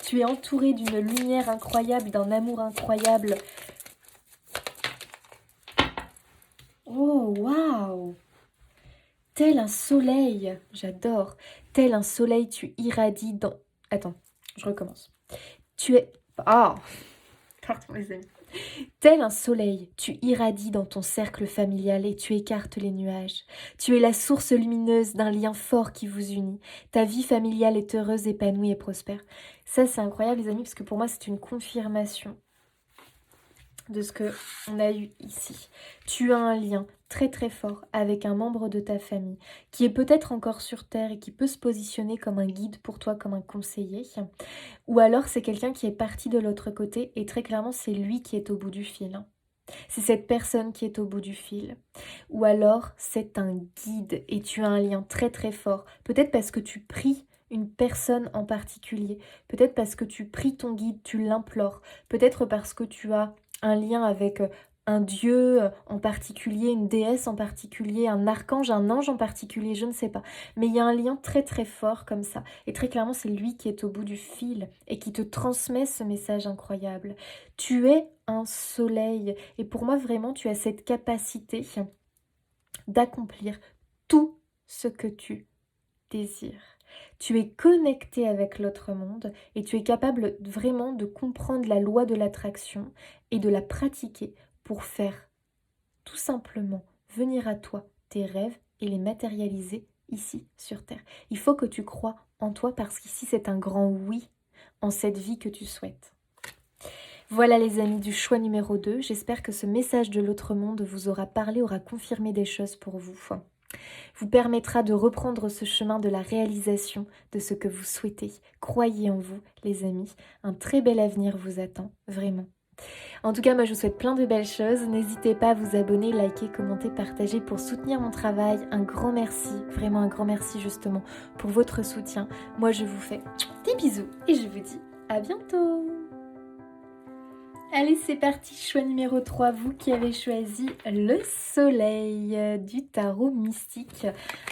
Tu es entouré d'une lumière incroyable, d'un amour incroyable. Oh, waouh! Tel un soleil, j'adore. Tel un soleil, tu irradies dans... Attends, je recommence. Tu es... Ah! Pardon les amis. Tel un soleil, tu irradies dans ton cercle familial et tu écartes les nuages. Tu es la source lumineuse d'un lien fort qui vous unit. Ta vie familiale est heureuse, épanouie et prospère. Ça, c'est incroyable les amis, parce que pour moi, c'est une confirmation de ce qu'on a eu ici. Tu as un lien très très fort avec un membre de ta famille qui est peut-être encore sur Terre et qui peut se positionner comme un guide pour toi, comme un conseiller. Ou alors c'est quelqu'un qui est parti de l'autre côté et très clairement c'est lui qui est au bout du fil, hein. C'est cette personne qui est au bout du fil. Ou alors c'est un guide et tu as un lien très très fort. Peut-être parce que tu pries une personne en particulier. Peut-être parce que tu pries ton guide, tu l'implores. Peut-être parce que tu as un lien avec un dieu en particulier, une déesse en particulier, un archange, un ange en particulier, je ne sais pas. Mais il y a un lien très très fort comme ça. Et très clairement, c'est lui qui est au bout du fil et qui te transmet ce message incroyable. Tu es un soleil. Et pour moi, vraiment, tu as cette capacité d'accomplir tout ce que tu désires. Tu es connecté avec l'autre monde et tu es capable vraiment de comprendre la loi de l'attraction et de la pratiquer pour faire tout simplement venir à toi tes rêves et les matérialiser ici sur Terre. Il faut que tu crois en toi parce qu'ici c'est un grand oui en cette vie que tu souhaites. Voilà les amis du choix numéro 2, j'espère que ce message de l'autre monde vous aura parlé, aura confirmé des choses pour vous permettra de reprendre ce chemin de la réalisation de ce que vous souhaitez. Croyez en vous les amis, un très bel avenir vous attend, vraiment. En tout cas, moi je vous souhaite plein de belles choses, n'hésitez pas à vous abonner, liker, commenter, partager pour soutenir mon travail. Un grand merci, vraiment un grand merci justement pour votre soutien. Moi je vous fais des bisous et je vous dis à bientôt. Allez, c'est parti, choix numéro 3, vous qui avez choisi le soleil du tarot mystique.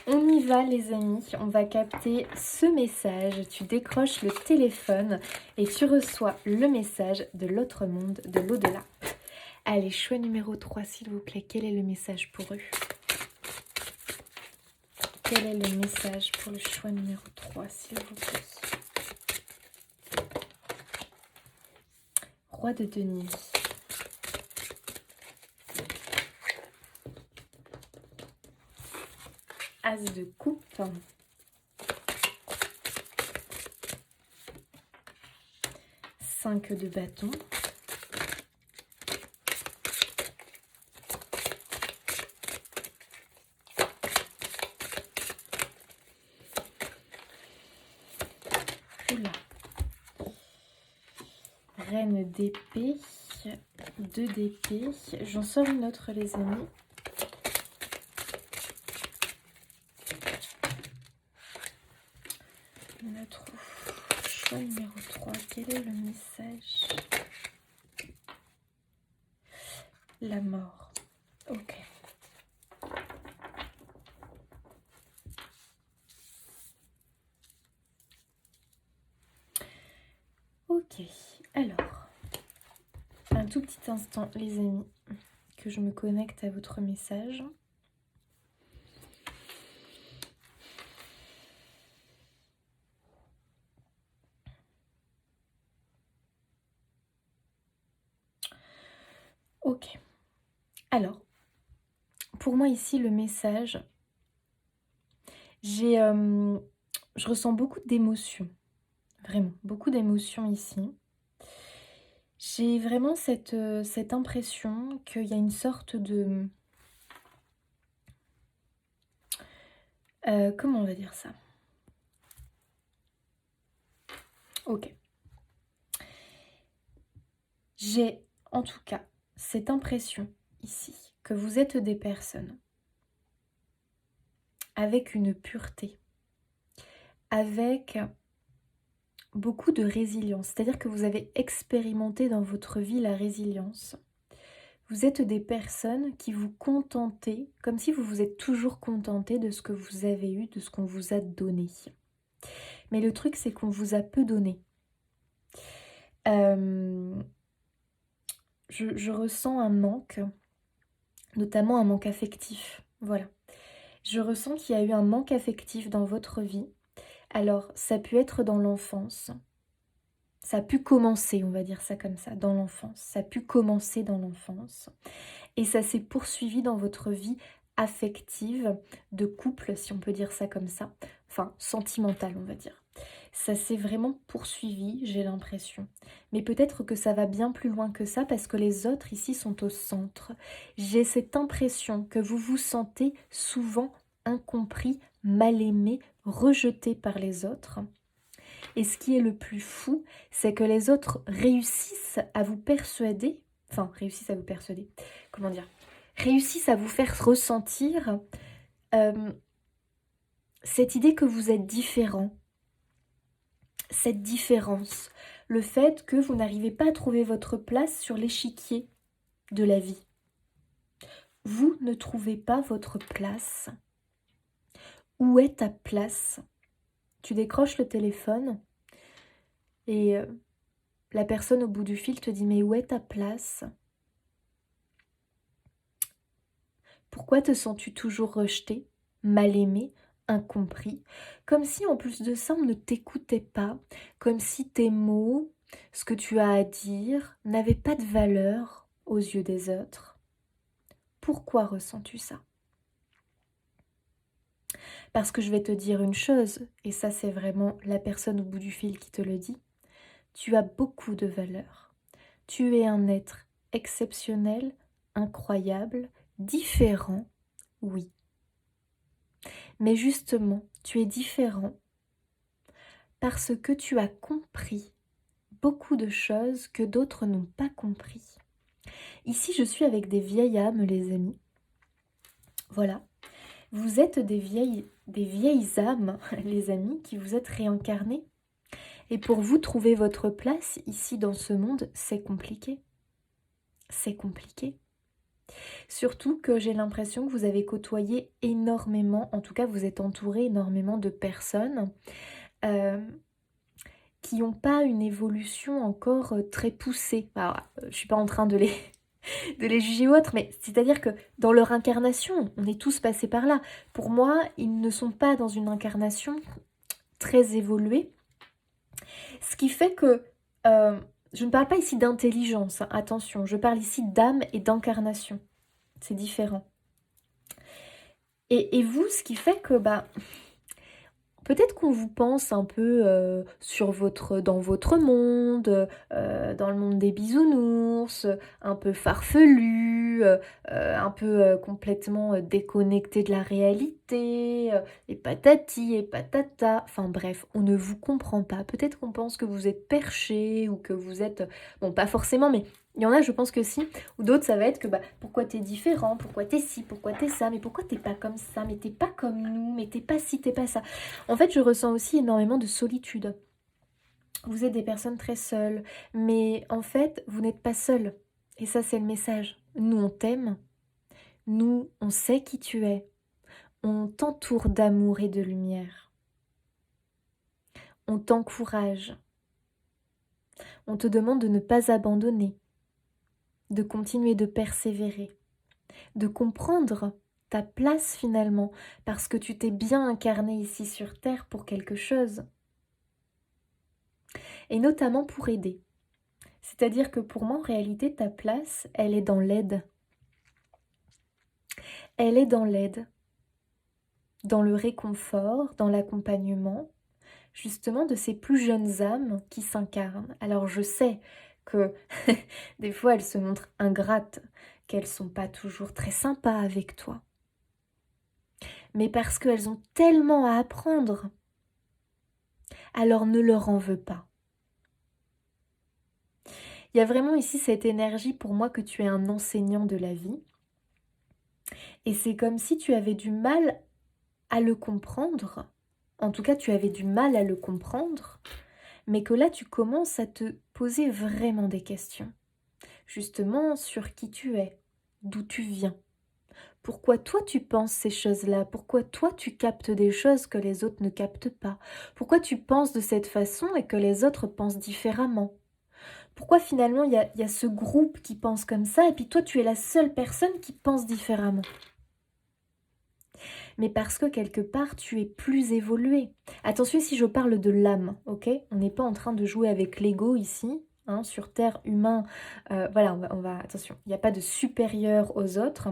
On y va les amis, on va capter ce message. Tu décroches le téléphone et tu reçois le message de l'autre monde, de l'au-delà. Allez, choix numéro 3, s'il vous plaît, quel est le message pour eux? Quel est le message pour le choix numéro 3, s'il vous plaît? Roi de denier. As de coupe. 5 de bâton. Oula. Reine d'épée. 2 d'épée. J'en sors une autre les amis. Notre choix numéro 3, quel est le message? La mort. Ok. Ok, alors, un tout petit instant les amis, que je me connecte à votre message. Ok, alors, pour moi ici le message, je ressens beaucoup d'émotions, vraiment, beaucoup d'émotions ici. J'ai vraiment cette impression qu'il y a une sorte de... comment on va dire ça? Ok. J'ai en tout cas cette impression ici que vous êtes des personnes avec une pureté, avec beaucoup de résilience. C'est-à-dire que vous avez expérimenté dans votre vie la résilience. Vous êtes des personnes qui vous contentez, comme si vous vous êtes toujours contenté de ce que vous avez eu, de ce qu'on vous a donné. Mais le truc, c'est qu'on vous a peu donné. Je ressens un manque, notamment un manque affectif. Voilà. Je ressens qu'il y a eu un manque affectif dans votre vie. Alors, ça a pu être dans l'enfance. Ça a pu commencer, on va dire ça comme ça, dans l'enfance. Ça a pu commencer dans l'enfance. Et ça s'est poursuivi dans votre vie affective, de couple, si on peut dire ça comme ça. Enfin, sentimentale, on va dire. ça s'est vraiment poursuivi, j'ai l'impression. Mais peut-être que ça va bien plus loin que ça parce que les autres ici sont au centre. J'ai cette impression que vous vous sentez souvent incompris, mal aimé, rejeté par les autres. Et ce qui est le plus fou, c'est que les autres réussissent à vous persuader, comment dire, réussissent à vous faire ressentir euh, cette idée que vous êtes différent, cette différence, le fait que vous n'arrivez pas à trouver votre place sur l'échiquier de la vie. Vous ne trouvez pas votre place. Où est ta place? Tu décroches le téléphone et la personne au bout du fil te dit « Mais où est ta place? Pourquoi te sens-tu toujours rejeté, mal aimé, incompris ?» Comme si en plus de ça, on ne t'écoutait pas, comme si tes mots, ce que tu as à dire, n'avaient pas de valeur aux yeux des autres. Pourquoi ressens-tu ça? Parce que je vais te dire une chose, et ça c'est vraiment la personne au bout du fil qui te le dit, tu as beaucoup de valeur. Tu es un être exceptionnel, incroyable, différent, oui. Mais justement, tu es différent parce que tu as compris beaucoup de choses que d'autres n'ont pas compris. Ici, je suis avec des vieilles âmes, les amis. Voilà. Vous êtes des vieilles âmes, les amis, qui vous êtes réincarnés. Et pour vous trouver votre place ici dans ce monde, c'est compliqué. C'est compliqué. Surtout que j'ai l'impression que vous avez côtoyé énormément, en tout cas vous êtes entouré énormément de personnes qui n'ont pas une évolution encore très poussée. Alors, je ne suis pas en train de les juger ou autre, mais c'est-à-dire que dans leur incarnation, on est tous passés par là. Pour moi, ils ne sont pas dans une incarnation très évoluée. Ce qui fait que je ne parle pas ici d'intelligence, hein, attention, je parle ici d'âme et d'incarnation. C'est différent. Et vous, ce qui fait que peut-être qu'on vous pense un peu dans votre monde, dans le monde des bisounours, un peu farfelu, un peu complètement déconnecté de la réalité, et patati et patata. Enfin bref, on ne vous comprend pas. Peut-être qu'on pense que vous êtes perché ou que vous êtes... Bon, pas forcément, mais il y en a, je pense que si. Ou d'autres, ça va être que pourquoi t'es différent, pourquoi t'es ci, pourquoi t'es ça, mais pourquoi t'es pas comme ça, mais t'es pas comme nous, mais t'es pas ci, t'es pas ça. En fait, je ressens aussi énormément de solitude. Vous êtes des personnes très seules, mais en fait, vous n'êtes pas seuls. Et ça, c'est le message. Nous, on t'aime. Nous, on sait qui tu es. On t'entoure d'amour et de lumière. On t'encourage. On te demande de ne pas abandonner, de continuer de persévérer, de comprendre ta place finalement, parce que tu t'es bien incarné ici sur Terre pour quelque chose. Et notamment pour aider. C'est-à-dire que pour moi, en réalité, ta place, elle est dans l'aide. Elle est dans l'aide, dans le réconfort, dans l'accompagnement, justement de ces plus jeunes âmes qui s'incarnent. Alors je sais que des fois, elles se montrent ingrates, qu'elles ne sont pas toujours très sympas avec toi. Mais parce qu'elles ont tellement à apprendre, alors ne leur en veux pas. Il y a vraiment ici cette énergie pour moi que tu es un enseignant de la vie. Et c'est comme si tu avais du mal à le comprendre. En tout cas, tu avais du mal à le comprendre. Mais que là, tu commences à te poser vraiment des questions. Justement, sur qui tu es, d'où tu viens. Pourquoi toi tu penses ces choses-là? Pourquoi toi tu captes des choses que les autres ne captent pas? Pourquoi tu penses de cette façon et que les autres pensent différemment? Pourquoi finalement il y a ce groupe qui pense comme ça et puis toi tu es la seule personne qui pense différemment? Mais parce que quelque part tu es plus évolué. Attention si je parle de l'âme, ok? On n'est pas en train de jouer avec l'ego ici, hein, sur Terre humain. Voilà, attention, il n'y a pas de supérieur aux autres.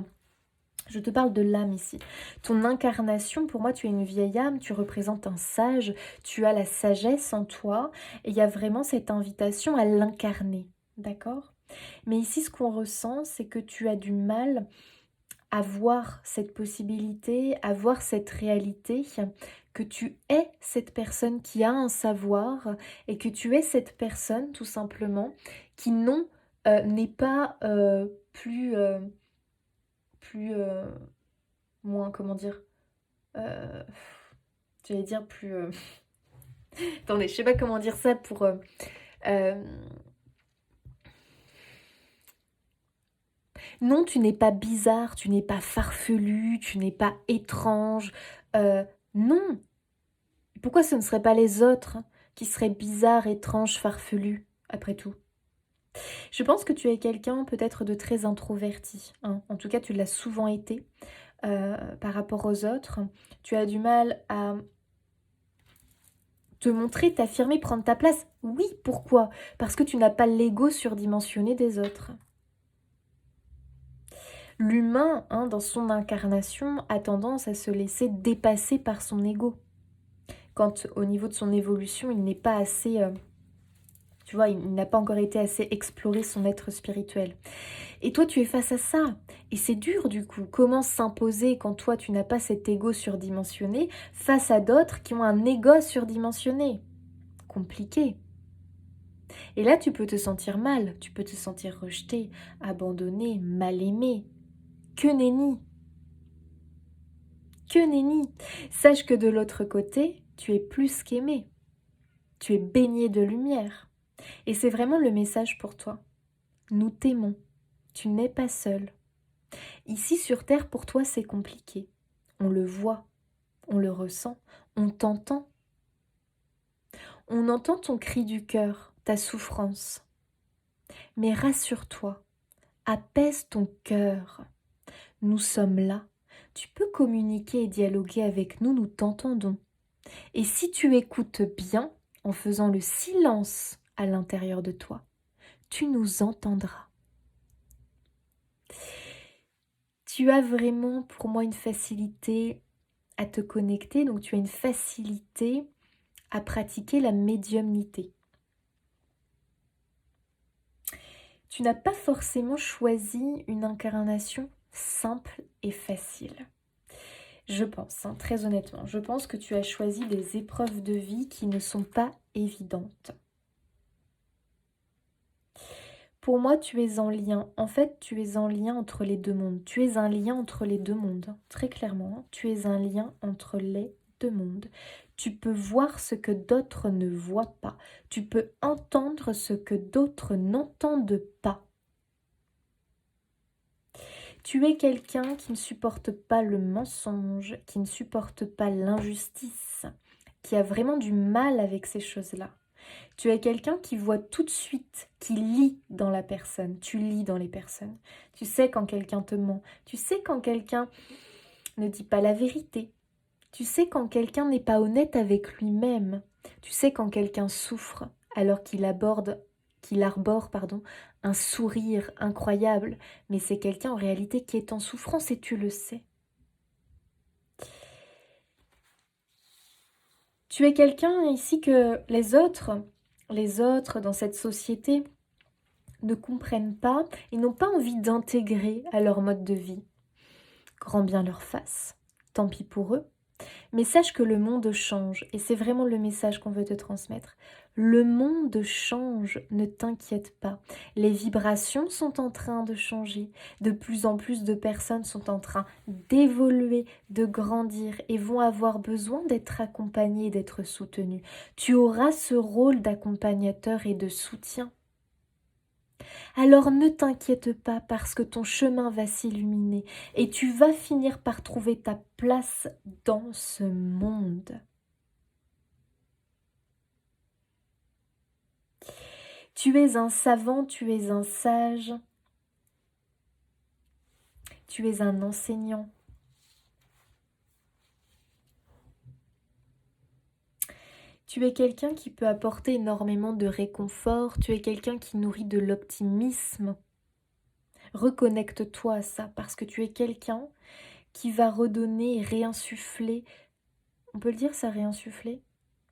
Je te parle de l'âme ici. Ton incarnation, pour moi, tu es une vieille âme, tu représentes un sage, tu as la sagesse en toi, et il y a vraiment cette invitation à l'incarner, d'accord? Mais ici, ce qu'on ressent, c'est que tu as du mal à voir cette possibilité, à voir cette réalité, que tu es cette personne qui a un savoir, et que tu es cette personne, tout simplement, qui non, n'est pas plus moins, comment dire, euh, j'allais dire plus... Attendez, je sais pas comment dire ça pour... euh, Non, tu n'es pas bizarre, tu n'es pas farfelu, tu n'es pas étrange. Euh, non. Pourquoi ce ne seraient pas les autres qui seraient bizarres, étranges, farfelus, après tout? Je pense que tu es quelqu'un peut-être de très introverti, hein. En tout cas, tu l'as souvent été par rapport aux autres. Tu as du mal à te montrer, t'affirmer, prendre ta place. Oui, pourquoi? Parce que tu n'as pas l'ego surdimensionné des autres. L'humain, hein, dans son incarnation, a tendance à se laisser dépasser par son ego. Quand au niveau de son évolution, il n'est pas assez... tu vois, il n'a pas encore été assez exploré son être spirituel. Et toi, tu es face à ça. Et c'est dur du coup. Comment s'imposer quand toi, tu n'as pas cet ego surdimensionné face à d'autres qui ont un ego surdimensionné? Compliqué. Et là, tu peux te sentir mal. Tu peux te sentir rejeté, abandonné, mal aimé. Que nenni. Que nenni. Sache que de l'autre côté, tu es plus qu'aimé. Tu es baigné de lumière. Et c'est vraiment le message pour toi. Nous t'aimons. Tu n'es pas seul. Ici sur Terre, pour toi, c'est compliqué. On le voit, on le ressent, on t'entend. On entend ton cri du cœur, ta souffrance. Mais rassure-toi, apaise ton cœur. Nous sommes là. Tu peux communiquer et dialoguer avec nous, nous t'entendons. Et si tu écoutes bien, en faisant le silence à l'intérieur de toi, tu nous entendras. Tu as vraiment pour moi une facilité à te connecter, donc tu as une facilité à pratiquer la médiumnité. Tu n'as pas forcément choisi une incarnation simple et facile. Je pense, hein, très honnêtement, je pense que tu as choisi des épreuves de vie qui ne sont pas évidentes. Pour moi, tu es en lien. En fait, tu es en lien entre les deux mondes. Tu es un lien entre les deux mondes, hein, très clairement. Hein. Tu es un lien entre les deux mondes. Tu peux voir ce que d'autres ne voient pas. Tu peux entendre ce que d'autres n'entendent pas. Tu es quelqu'un qui ne supporte pas le mensonge, qui ne supporte pas l'injustice, qui a vraiment du mal avec ces choses-là. Tu es quelqu'un qui voit tout de suite, qui lit dans la personne. Tu lis dans les personnes. Tu sais quand quelqu'un te ment. Tu sais quand quelqu'un ne dit pas la vérité. Tu sais quand quelqu'un n'est pas honnête avec lui-même. Tu sais quand quelqu'un souffre alors qu'il arbore, un sourire incroyable. Mais c'est quelqu'un en réalité qui est en souffrance et tu le sais. Tu es quelqu'un ici que les autres dans cette société ne comprennent pas et n'ont pas envie d'intégrer à leur mode de vie. Grand bien leur fasse, tant pis pour eux. Mais sache que le monde change et c'est vraiment le message qu'on veut te transmettre. Le monde change, ne t'inquiète pas. Les vibrations sont en train de changer. De plus en plus de personnes sont en train d'évoluer, de grandir et vont avoir besoin d'être accompagnées, d'être soutenues. Tu auras ce rôle d'accompagnateur et de soutien. Alors ne t'inquiète pas parce que ton chemin va s'illuminer et tu vas finir par trouver ta place dans ce monde. Tu es un savant, tu es un sage, tu es un enseignant. Tu es quelqu'un qui peut apporter énormément de réconfort, tu es quelqu'un qui nourrit de l'optimisme. Reconnecte-toi à ça, parce que tu es quelqu'un qui va redonner et réinsuffler, on peut le dire ça, réinsuffler?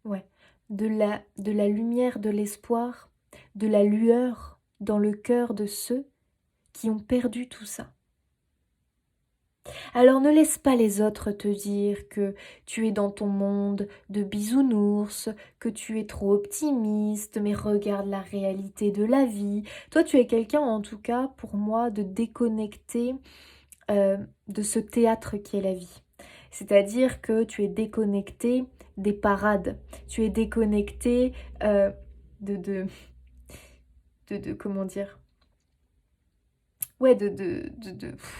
Ouais, de la lumière, de l'espoir, de la lueur dans le cœur de ceux qui ont perdu tout ça. Alors ne laisse pas les autres te dire que tu es dans ton monde de bisounours, que tu es trop optimiste, mais regarde la réalité de la vie. Toi, tu es quelqu'un, en tout cas, pour moi, de déconnecté de ce théâtre qui est la vie. C'est-à-dire que tu es déconnecté des parades, tu es déconnecté euh, de, de, comment dire, ouais,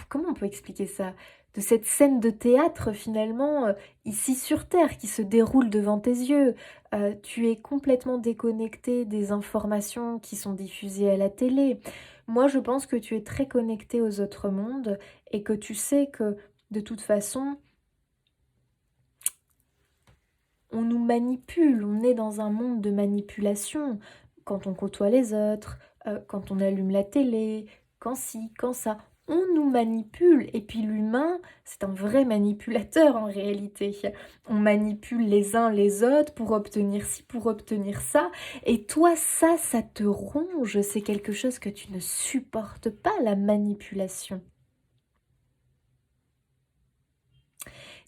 comment on peut expliquer ça? De cette scène de théâtre finalement, ici sur terre, qui se déroule devant tes yeux. Tu es complètement déconnecté des informations qui sont diffusées à la télé. Moi, je pense que tu es très connecté aux autres mondes et que tu sais que, de toute façon, on nous manipule, on est dans un monde de manipulation. Quand on côtoie les autres, quand on allume la télé, quand ci, quand ça, on nous manipule. Et puis l'humain, c'est un vrai manipulateur en réalité. On manipule les uns les autres pour obtenir ci, pour obtenir ça. Et toi, ça te ronge. C'est quelque chose que tu ne supportes pas, la manipulation.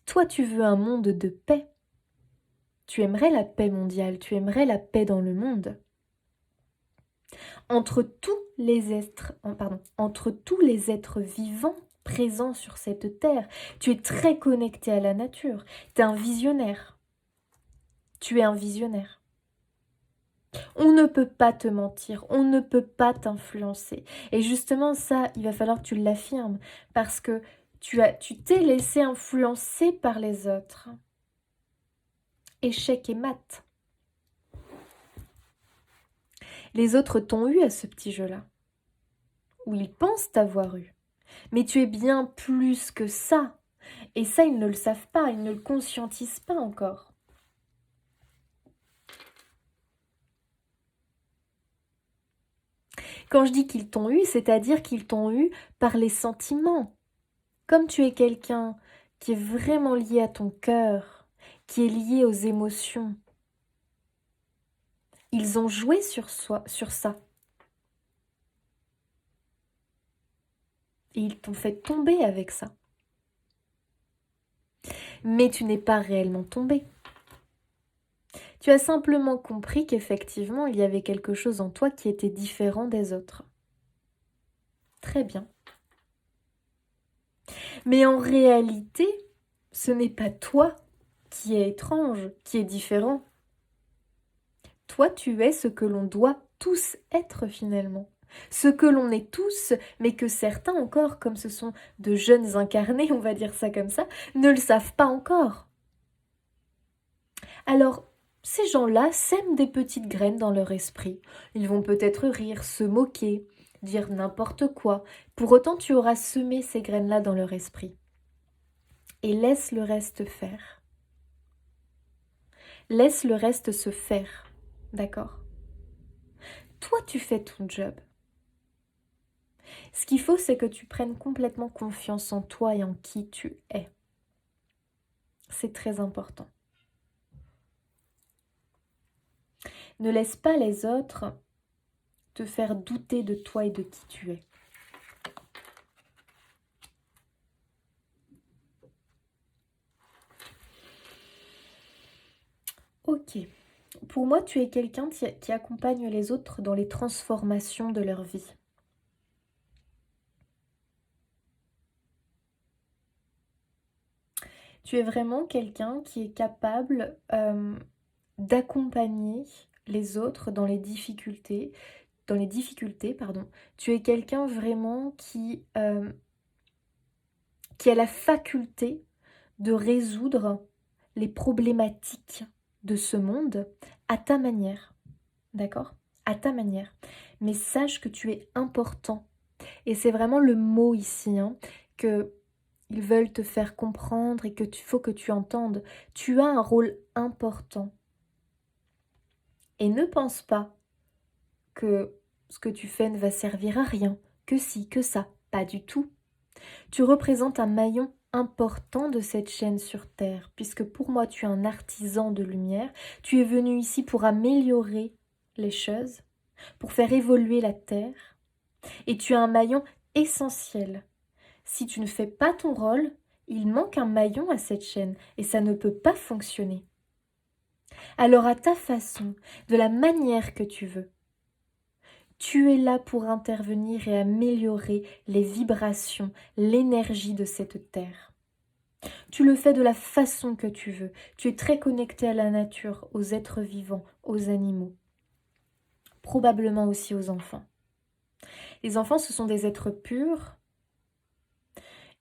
Toi, tu veux un monde de paix. Tu aimerais la paix mondiale, tu aimerais la paix dans le monde. Entre tous les êtres, entre tous les êtres vivants présents sur cette terre, tu es très connecté à la nature. Tu es un visionnaire. Tu es un visionnaire. On ne peut pas te mentir, on ne peut pas t'influencer. Et justement ça, il va falloir que tu l'affirmes parce que tu t'es laissé influencer par les autres. Échec et mat. Les autres t'ont eu à ce petit jeu-là, ou ils pensent t'avoir eu. Mais tu es bien plus que ça. Et ça, ils ne le savent pas, ils ne le conscientisent pas encore. Quand je dis qu'ils t'ont eu, c'est-à-dire qu'ils t'ont eu par les sentiments. Comme tu es quelqu'un qui est vraiment lié à ton cœur, qui est lié aux émotions, ils ont joué sur ça. Et ils t'ont fait tomber avec ça. Mais tu n'es pas réellement tombé. Tu as simplement compris qu'effectivement, il y avait quelque chose en toi qui était différent des autres. Très bien. Mais en réalité, ce n'est pas toi qui es étrange, qui est différent. Toi, tu es ce que l'on doit tous être finalement. Ce que l'on est tous, mais que certains encore, comme ce sont de jeunes incarnés, on va dire ça comme ça, ne le savent pas encore. Alors, ces gens-là sèment des petites graines dans leur esprit. Ils vont peut-être rire, se moquer, dire n'importe quoi. Pour autant, tu auras semé ces graines-là dans leur esprit. Et laisse le reste faire. Laisse le reste se faire. D'accord? Toi, tu fais ton job. Ce qu'il faut, c'est que tu prennes complètement confiance en toi et en qui tu es. C'est très important. Ne laisse pas les autres te faire douter de toi et de qui tu es. Ok. Pour moi, tu es quelqu'un qui accompagne les autres dans les transformations de leur vie. Tu es vraiment quelqu'un qui est capable d'accompagner les autres dans les difficultés. Pardon. Tu es quelqu'un vraiment qui a la faculté de résoudre les problématiques de ce monde à ta manière. D'accord? À ta manière. Mais sache que tu es important. Et c'est vraiment le mot ici, hein, que ils veulent te faire comprendre et que faut que tu entendes. Tu as un rôle important. Et ne pense pas que ce que tu fais ne va servir à rien, que si, que ça. Pas du tout. Tu représentes un maillon important de cette chaîne sur Terre, puisque pour moi tu es un artisan de lumière, tu es venu ici pour améliorer les choses, pour faire évoluer la Terre, et tu es un maillon essentiel. Si tu ne fais pas ton rôle, il manque un maillon à cette chaîne, et ça ne peut pas fonctionner. Alors à ta façon, de la manière que tu veux, tu es là pour intervenir et améliorer les vibrations, l'énergie de cette terre. Tu le fais de la façon que tu veux. Tu es très connecté à la nature, aux êtres vivants, aux animaux. Probablement aussi aux enfants. Les enfants, ce sont des êtres purs.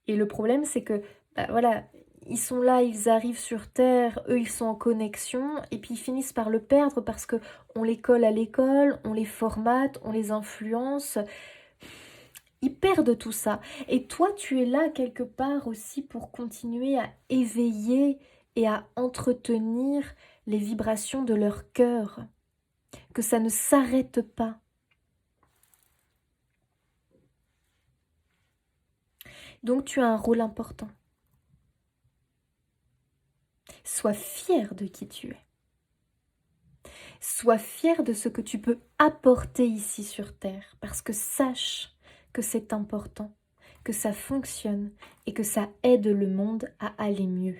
Et le problème, c'est que, voilà, ils sont là, ils arrivent sur Terre, eux, ils sont en connexion, et puis ils finissent par le perdre parce que on les colle à l'école, on les formate, on les influence. Ils perdent tout ça. Et toi, tu es là quelque part aussi pour continuer à éveiller et à entretenir les vibrations de leur cœur. Que ça ne s'arrête pas. Donc tu as un rôle important. Sois fier de qui tu es. Sois fier de ce que tu peux apporter ici sur Terre, parce que sache que c'est important, que ça fonctionne et que ça aide le monde à aller mieux,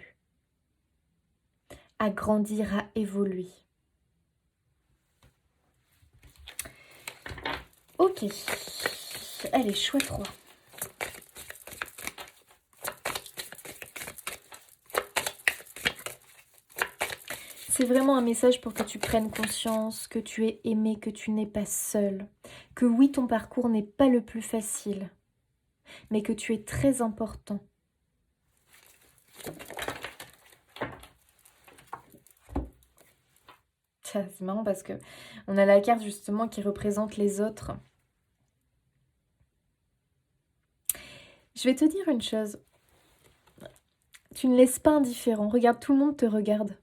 à grandir, à évoluer. Ok, allez, choix 3. C'est vraiment un message pour que tu prennes conscience, que tu es aimé, que tu n'es pas seul, que oui, ton parcours n'est pas le plus facile, mais que tu es très important. C'est marrant parce que on a la carte justement qui représente les autres. Je vais te dire une chose. Tu ne laisses pas indifférent. Regarde, tout le monde te regarde.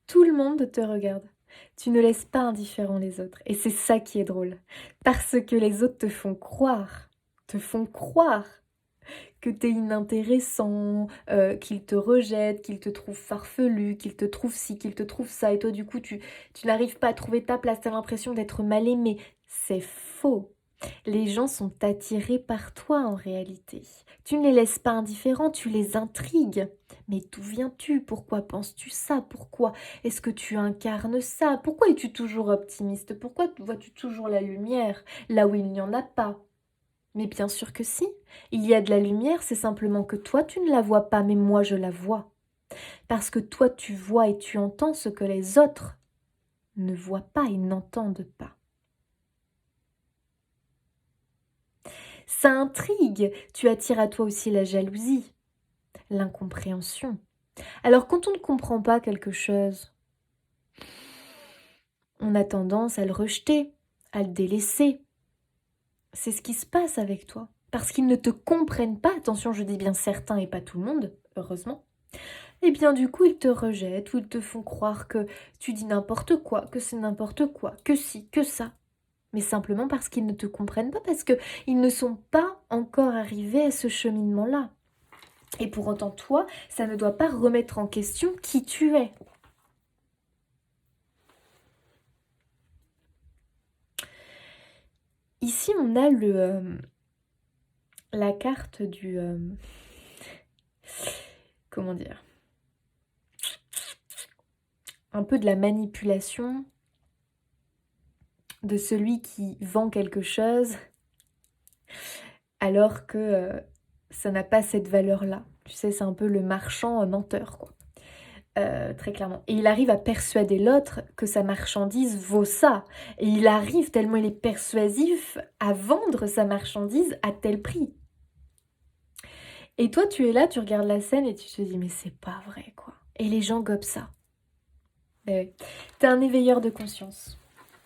Tout le monde te regarde. Tu ne laisses pas indifférent les autres. Et c'est ça qui est drôle. Parce que les autres te font croire que tu es inintéressant, qu'ils te rejettent, qu'ils te trouvent farfelu, qu'ils te trouvent ci, qu'ils te trouvent ça. Et toi, du coup, tu n'arrives pas à trouver ta place. Tu as l'impression d'être mal aimé. C'est faux. Les gens sont attirés par toi en réalité. Tu ne les laisses pas indifférents, tu les intrigues. Mais d'où viens-tu? Pourquoi penses-tu ça? Pourquoi est-ce que tu incarnes ça? Pourquoi es-tu toujours optimiste? Pourquoi vois-tu toujours la lumière là où il n'y en a pas? Mais bien sûr que si. Il y a de la lumière, c'est simplement que toi tu ne la vois pas, mais moi je la vois. Parce que toi tu vois et tu entends ce que les autres ne voient pas et n'entendent pas. Ça intrigue, tu attires à toi aussi la jalousie, l'incompréhension. Alors quand on ne comprend pas quelque chose, on a tendance à le rejeter, à le délaisser. C'est ce qui se passe avec toi. Parce qu'ils ne te comprennent pas, attention je dis bien certains et pas tout le monde, heureusement. Et bien du coup ils te rejettent ou ils te font croire que tu dis n'importe quoi, que c'est n'importe quoi, que si, que ça. Mais simplement parce qu'ils ne te comprennent pas, parce qu'ils ne sont pas encore arrivés à ce cheminement-là. Et pour autant, toi, ça ne doit pas remettre en question qui tu es. Ici, on a la carte du... comment dire? Un peu de la manipulation de celui qui vend quelque chose alors que ça n'a pas cette valeur-là. Tu sais, c'est un peu le marchand menteur, quoi. Très clairement. Et il arrive à persuader l'autre que sa marchandise vaut ça. Et il arrive, tellement il est persuasif, à vendre sa marchandise à tel prix. Et toi, tu es là, tu regardes la scène et tu te dis, mais c'est pas vrai, quoi. Et les gens gobent ça. T'es un éveilleur de conscience.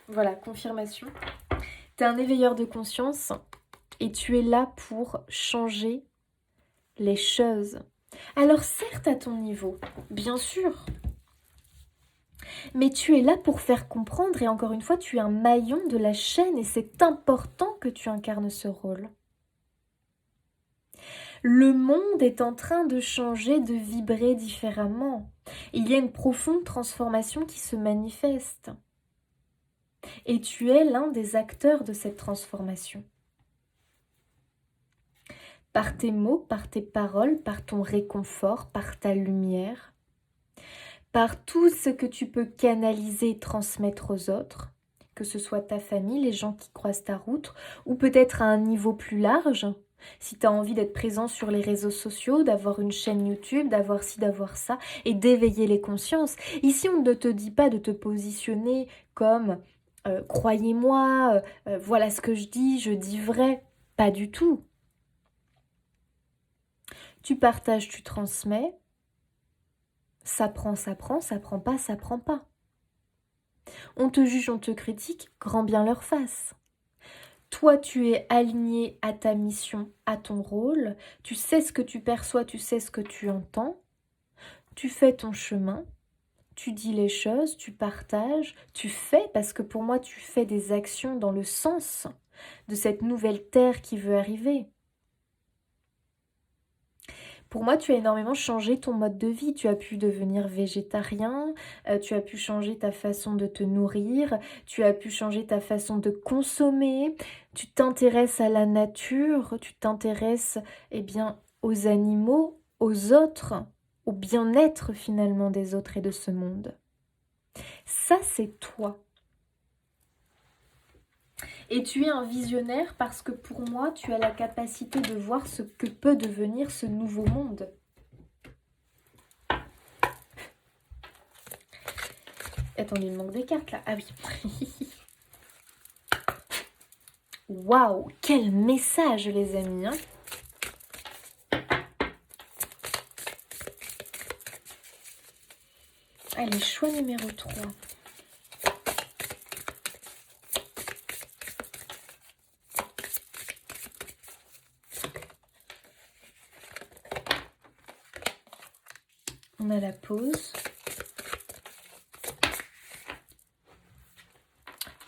Voilà, confirmation. T'es un éveilleur de conscience et tu es là pour changer les choses. Alors certes à ton niveau, bien sûr, mais tu es là pour faire comprendre et encore une fois, tu es un maillon de la chaîne et c'est important que tu incarnes ce rôle. Le monde est en train de changer, de vibrer différemment. Il y a une profonde transformation qui se manifeste. Et tu es l'un des acteurs de cette transformation. Par tes mots, par tes paroles, par ton réconfort, par ta lumière, par tout ce que tu peux canaliser et transmettre aux autres, que ce soit ta famille, les gens qui croisent ta route, ou peut-être à un niveau plus large, si tu as envie d'être présent sur les réseaux sociaux, d'avoir une chaîne YouTube, d'avoir ci, d'avoir ça, et d'éveiller les consciences. Ici, on ne te dit pas de te positionner comme croyez-moi, voilà ce que je dis vrai. Pas du tout. Tu partages, tu transmets. Ça prend, ça prend pas, ça prend pas. On te juge, on te critique, grand bien leur face. Toi, tu es aligné à ta mission, à ton rôle. Tu sais ce que tu perçois, tu sais ce que tu entends. Tu fais ton chemin. Tu dis les choses, tu partages, tu fais, parce que pour moi, tu fais des actions dans le sens de cette nouvelle terre qui veut arriver. Pour moi, tu as énormément changé ton mode de vie. Tu as pu devenir végétarien, tu as pu changer ta façon de te nourrir, tu as pu changer ta façon de consommer, tu t'intéresses à la nature, tu t'intéresses aux animaux, aux autres, au bien-être finalement des autres et de ce monde. Ça, c'est toi. Et tu es un visionnaire parce que pour moi, tu as la capacité de voir ce que peut devenir ce nouveau monde. Attendez, il me manque des cartes là. Ah oui. Waouh, quel message les amis. Allez, choix numéro 3. On a la pause.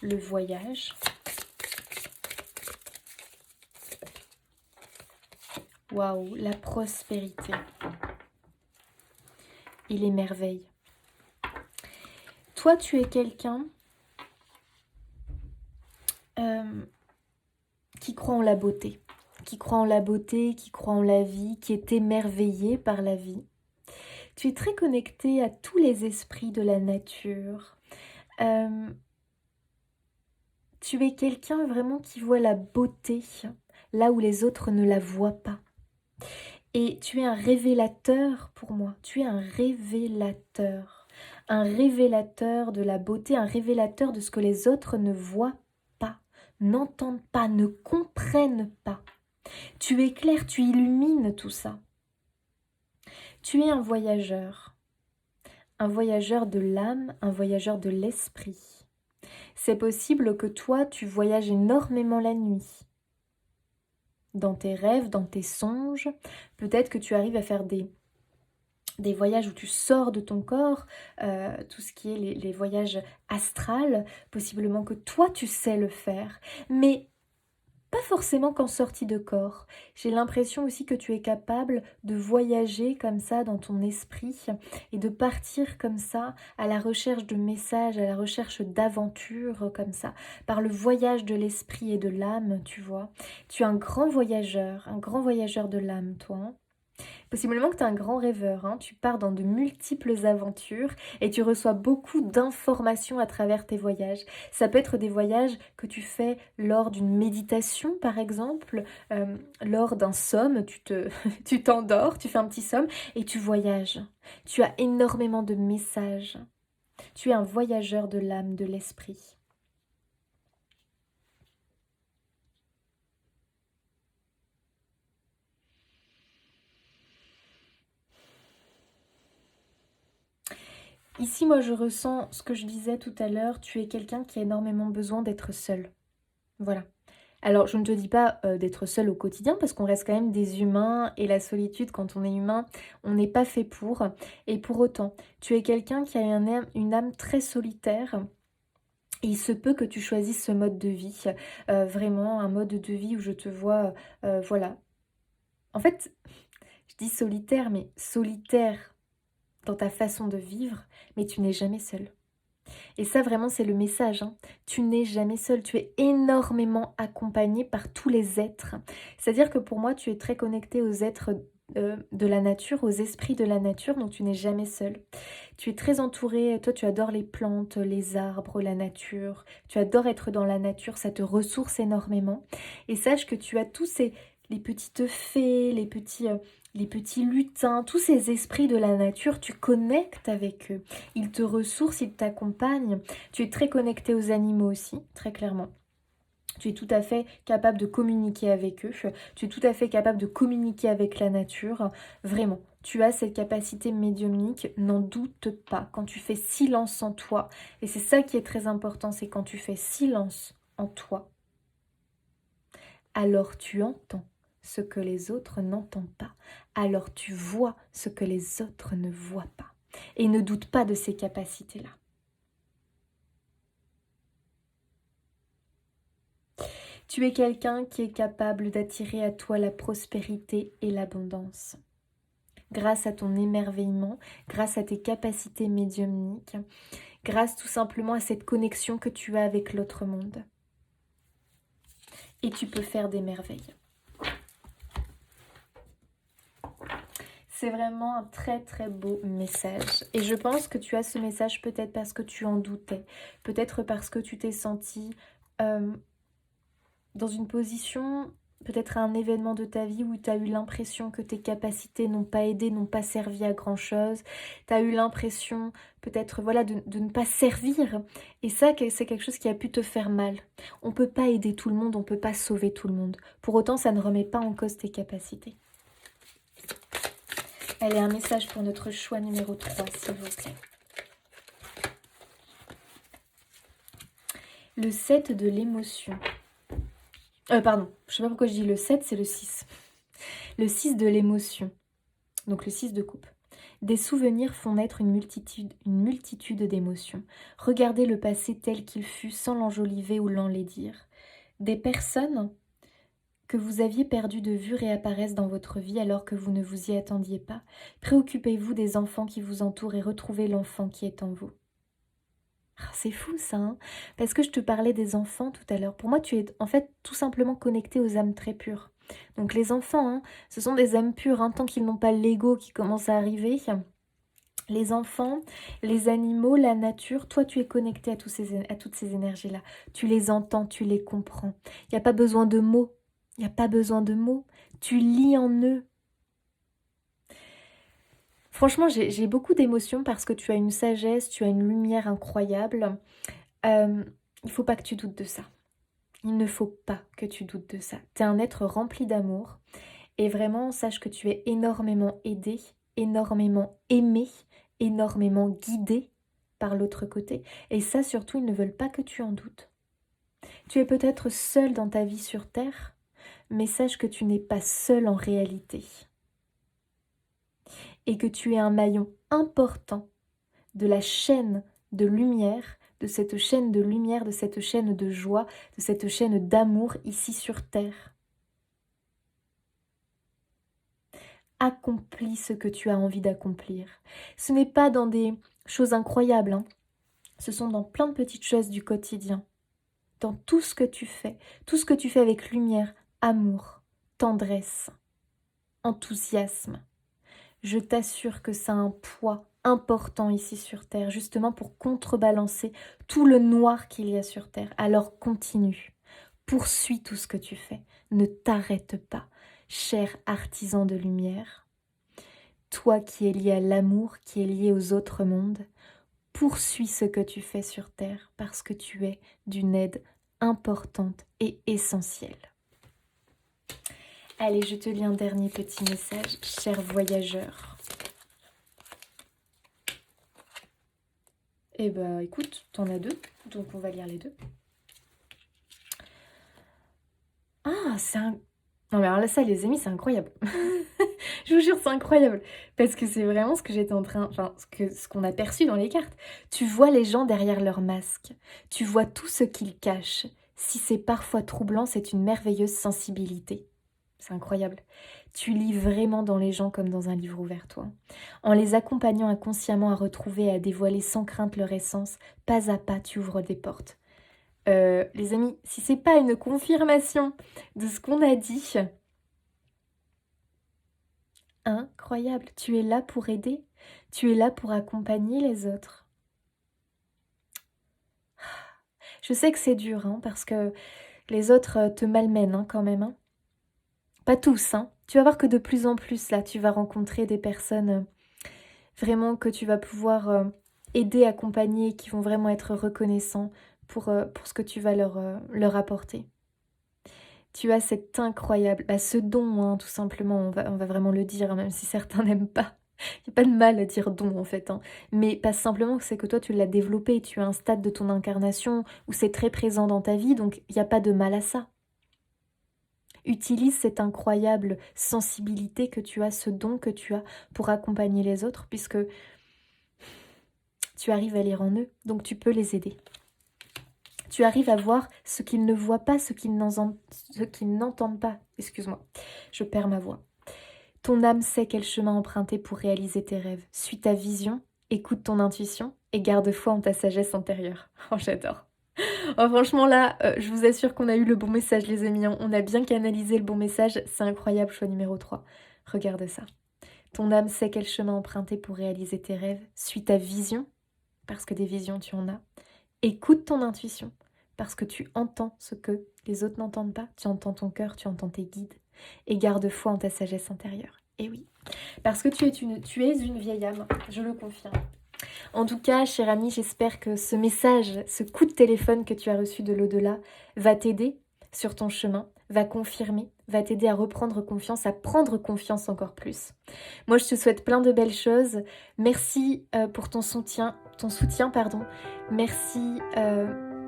Le voyage. Waouh, la prospérité. Et les merveilles. Toi, tu es quelqu'un qui croit en la beauté. Qui croit en la beauté, qui croit en la vie, qui est émerveillé par la vie. Tu es très connecté à tous les esprits de la nature. Tu es quelqu'un vraiment qui voit la beauté là où les autres ne la voient pas. Et tu es un révélateur pour moi. Tu es un révélateur. Un révélateur de la beauté, un révélateur de ce que les autres ne voient pas, n'entendent pas, ne comprennent pas. Tu éclaires, tu illumines tout ça. Tu es un voyageur de l'âme, un voyageur de l'esprit. C'est possible que toi, tu voyages énormément la nuit. Dans tes rêves, dans tes songes, peut-être que tu arrives à faire des voyages où tu sors de ton corps, tout ce qui est les voyages astrales, possiblement que toi, tu sais le faire, mais pas forcément qu'en sortie de corps. J'ai l'impression aussi que tu es capable de voyager comme ça dans ton esprit et de partir comme ça à la recherche de messages, à la recherche d'aventures comme ça, par le voyage de l'esprit et de l'âme, tu vois. Tu es un grand voyageur de l'âme, toi. Hein. Possiblement que tu es un grand rêveur, hein. Tu pars dans de multiples aventures et tu reçois beaucoup d'informations à travers tes voyages. Ça peut être des voyages que tu fais lors d'une méditation par exemple, lors d'un somme, tu t'endors, tu fais un petit somme et tu voyages. Tu as énormément de messages. Tu es un voyageur de l'âme, de l'esprit. Ici, moi, je ressens ce que je disais tout à l'heure, tu es quelqu'un qui a énormément besoin d'être seul. Voilà. Alors, je ne te dis pas d'être seul au quotidien, parce qu'on reste quand même des humains, et la solitude, quand on est humain, on n'est pas fait pour. Et pour autant, tu es quelqu'un qui a une âme très solitaire, et il se peut que tu choisisses ce mode de vie, vraiment un mode de vie où je te vois, voilà, En fait, je dis solitaire, mais solitaire dans ta façon de vivre, mais tu n'es jamais seul. Et ça, vraiment, c'est le message, hein. Tu n'es jamais seul, tu es énormément accompagné par tous les êtres. C'est-à-dire que pour moi, tu es très connecté aux êtres de la nature, aux esprits de la nature, donc tu n'es jamais seul. Tu es très entouré, toi tu adores les plantes, les arbres, la nature, tu adores être dans la nature, ça te ressource énormément. Et sache que tu as tous les petites fées, les petits lutins, tous ces esprits de la nature, tu connectes avec eux. Ils te ressourcent, ils t'accompagnent. Tu es très connecté aux animaux aussi, très clairement. Tu es tout à fait capable de communiquer avec eux. Tu es tout à fait capable de communiquer avec la nature. Vraiment, tu as cette capacité médiumnique, n'en doute pas. Quand tu fais silence en toi, et c'est ça qui est très important, c'est quand tu fais silence en toi, alors tu entends ce que les autres n'entendent pas. Alors tu vois ce que les autres ne voient pas. Et ne doute pas de ces capacités-là. Tu es quelqu'un qui est capable d'attirer à toi la prospérité et l'abondance. Grâce à ton émerveillement, grâce à tes capacités médiumniques, grâce tout simplement à cette connexion que tu as avec l'autre monde. Et tu peux faire des merveilles. C'est vraiment un très très beau message. Et je pense que tu as ce message peut-être parce que tu en doutais. Peut-être parce que tu t'es senti dans une position, peut-être à un événement de ta vie où tu as eu l'impression que tes capacités n'ont pas aidé, n'ont pas servi à grand chose. Tu as eu l'impression peut-être voilà, de ne pas servir. Et ça, c'est quelque chose qui a pu te faire mal. On ne peut pas aider tout le monde, on ne peut pas sauver tout le monde. Pour autant, ça ne remet pas en cause tes capacités. Allez, un message pour notre choix numéro 3, s'il vous plaît. Le 7 de l'émotion. Pardon, je ne sais pas pourquoi je dis le 7, c'est le 6. Le 6 de l'émotion, donc le 6 de coupe. Des souvenirs font naître une multitude d'émotions. Regardez le passé tel qu'il fut sans l'enjoliver ou l'enlaidir. Des personnes que vous aviez perdues de vue réapparaissent dans votre vie alors que vous ne vous y attendiez pas. Préoccupez-vous des enfants qui vous entourent et retrouvez l'enfant qui est en vous. C'est fou ça, hein, parce que je te parlais des enfants tout à l'heure. Pour moi, tu es en fait tout simplement connecté aux âmes très pures. Donc les enfants, hein, ce sont des âmes pures, hein, tant qu'ils n'ont pas l'ego qui commence à arriver. Les enfants, les animaux, la nature, toi tu es connecté à toutes ces énergies-là. Tu les entends, tu les comprends. Il n'y a pas besoin de mots, il n'y a pas besoin de mots. Tu lis en eux. Franchement, j'ai beaucoup d'émotions parce que tu as une sagesse, tu as une lumière incroyable. Il ne faut pas que tu doutes de ça. Il ne faut pas que tu doutes de ça. Tu es un être rempli d'amour. Et vraiment, sache que tu es énormément aidé, énormément aimé, énormément guidé par l'autre côté. Et ça, surtout, ils ne veulent pas que tu en doutes. Tu es peut-être seul dans ta vie sur Terre, mais sache que tu n'es pas seul en réalité. Et que tu es un maillon important de la chaîne de lumière, de cette chaîne de lumière, de cette chaîne de joie, de cette chaîne d'amour ici sur Terre. Accomplis ce que tu as envie d'accomplir. Ce n'est pas dans des choses incroyables, hein. Ce sont dans plein de petites choses du quotidien. Dans tout ce que tu fais avec lumière, amour, tendresse, enthousiasme. Je t'assure que ça a un poids important ici sur Terre, justement pour contrebalancer tout le noir qu'il y a sur Terre. Alors continue, poursuis tout ce que tu fais, ne t'arrête pas, cher artisan de lumière. Toi qui es lié à l'amour, qui est lié aux autres mondes, poursuis ce que tu fais sur Terre parce que tu es d'une aide importante et essentielle. Allez, je te lis un dernier petit message, cher voyageur. Eh ben, écoute, t'en as deux, donc on va lire les deux. Ah, c'est un... Non mais alors là, ça, les amis, c'est incroyable. Je vous jure, c'est incroyable. Parce que c'est vraiment ce que j'étais en train... Enfin, ce qu'on a perçu dans les cartes. Tu vois les gens derrière leur masque. Tu vois tout ce qu'ils cachent. Si c'est parfois troublant, c'est une merveilleuse sensibilité. C'est incroyable. Tu lis vraiment dans les gens comme dans un livre ouvert, toi. En les accompagnant inconsciemment à retrouver et à dévoiler sans crainte leur essence, pas à pas, tu ouvres des portes. Les amis, si c'est pas une confirmation de ce qu'on a dit, incroyable, tu es là pour aider, tu es là pour accompagner les autres. Je sais que c'est dur, hein, parce que les autres te malmènent quand même. Hein. Pas tous, hein. Tu vas voir que de plus en plus, là, tu vas rencontrer des personnes vraiment que tu vas pouvoir aider, accompagner, qui vont vraiment être reconnaissants pour ce que tu vas leur apporter. Tu as cet incroyable, ce don, hein, tout simplement, on va vraiment le dire, hein, même si certains n'aiment pas. Il n'y a pas de mal à dire don en fait, hein. Mais pas simplement que c'est que toi tu l'as développé, tu as un stade de ton incarnation où c'est très présent dans ta vie, donc il n'y a pas de mal à ça. Utilise cette incroyable sensibilité que tu as, ce don que tu as pour accompagner les autres, puisque tu arrives à lire en eux, donc tu peux les aider. Tu arrives à voir ce qu'ils ne voient pas, ce qu'ils n'entendent pas. Excuse-moi, je perds ma voix. Ton âme sait quel chemin emprunter pour réaliser tes rêves. Suis ta vision, écoute ton intuition et garde foi en ta sagesse intérieure. Oh, j'adore. Oh, franchement, là, je vous assure qu'on a eu le bon message, les amis. On a bien canalisé le bon message. C'est incroyable, choix numéro 3. Regarde ça. Ton âme sait quel chemin emprunter pour réaliser tes rêves. Suis ta vision, parce que des visions, tu en as. Écoute ton intuition, parce que tu entends ce que les autres n'entendent pas. Tu entends ton cœur, tu entends tes guides. Et garde foi en ta sagesse intérieure. Et oui, parce que tu es une vieille âme, je le confirme. En tout cas, cher ami, j'espère que ce message, ce coup de téléphone que tu as reçu de l'au-delà va t'aider sur ton chemin, va confirmer, va t'aider à reprendre confiance, à prendre confiance encore plus. Moi, je te souhaite plein de belles choses. Merci pour ton soutien, pardon. Merci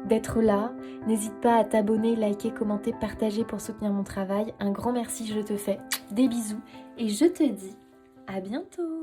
d'être là. N'hésite pas à t'abonner, liker, commenter, partager pour soutenir mon travail. Un grand merci, je te fais des bisous et je te dis à bientôt.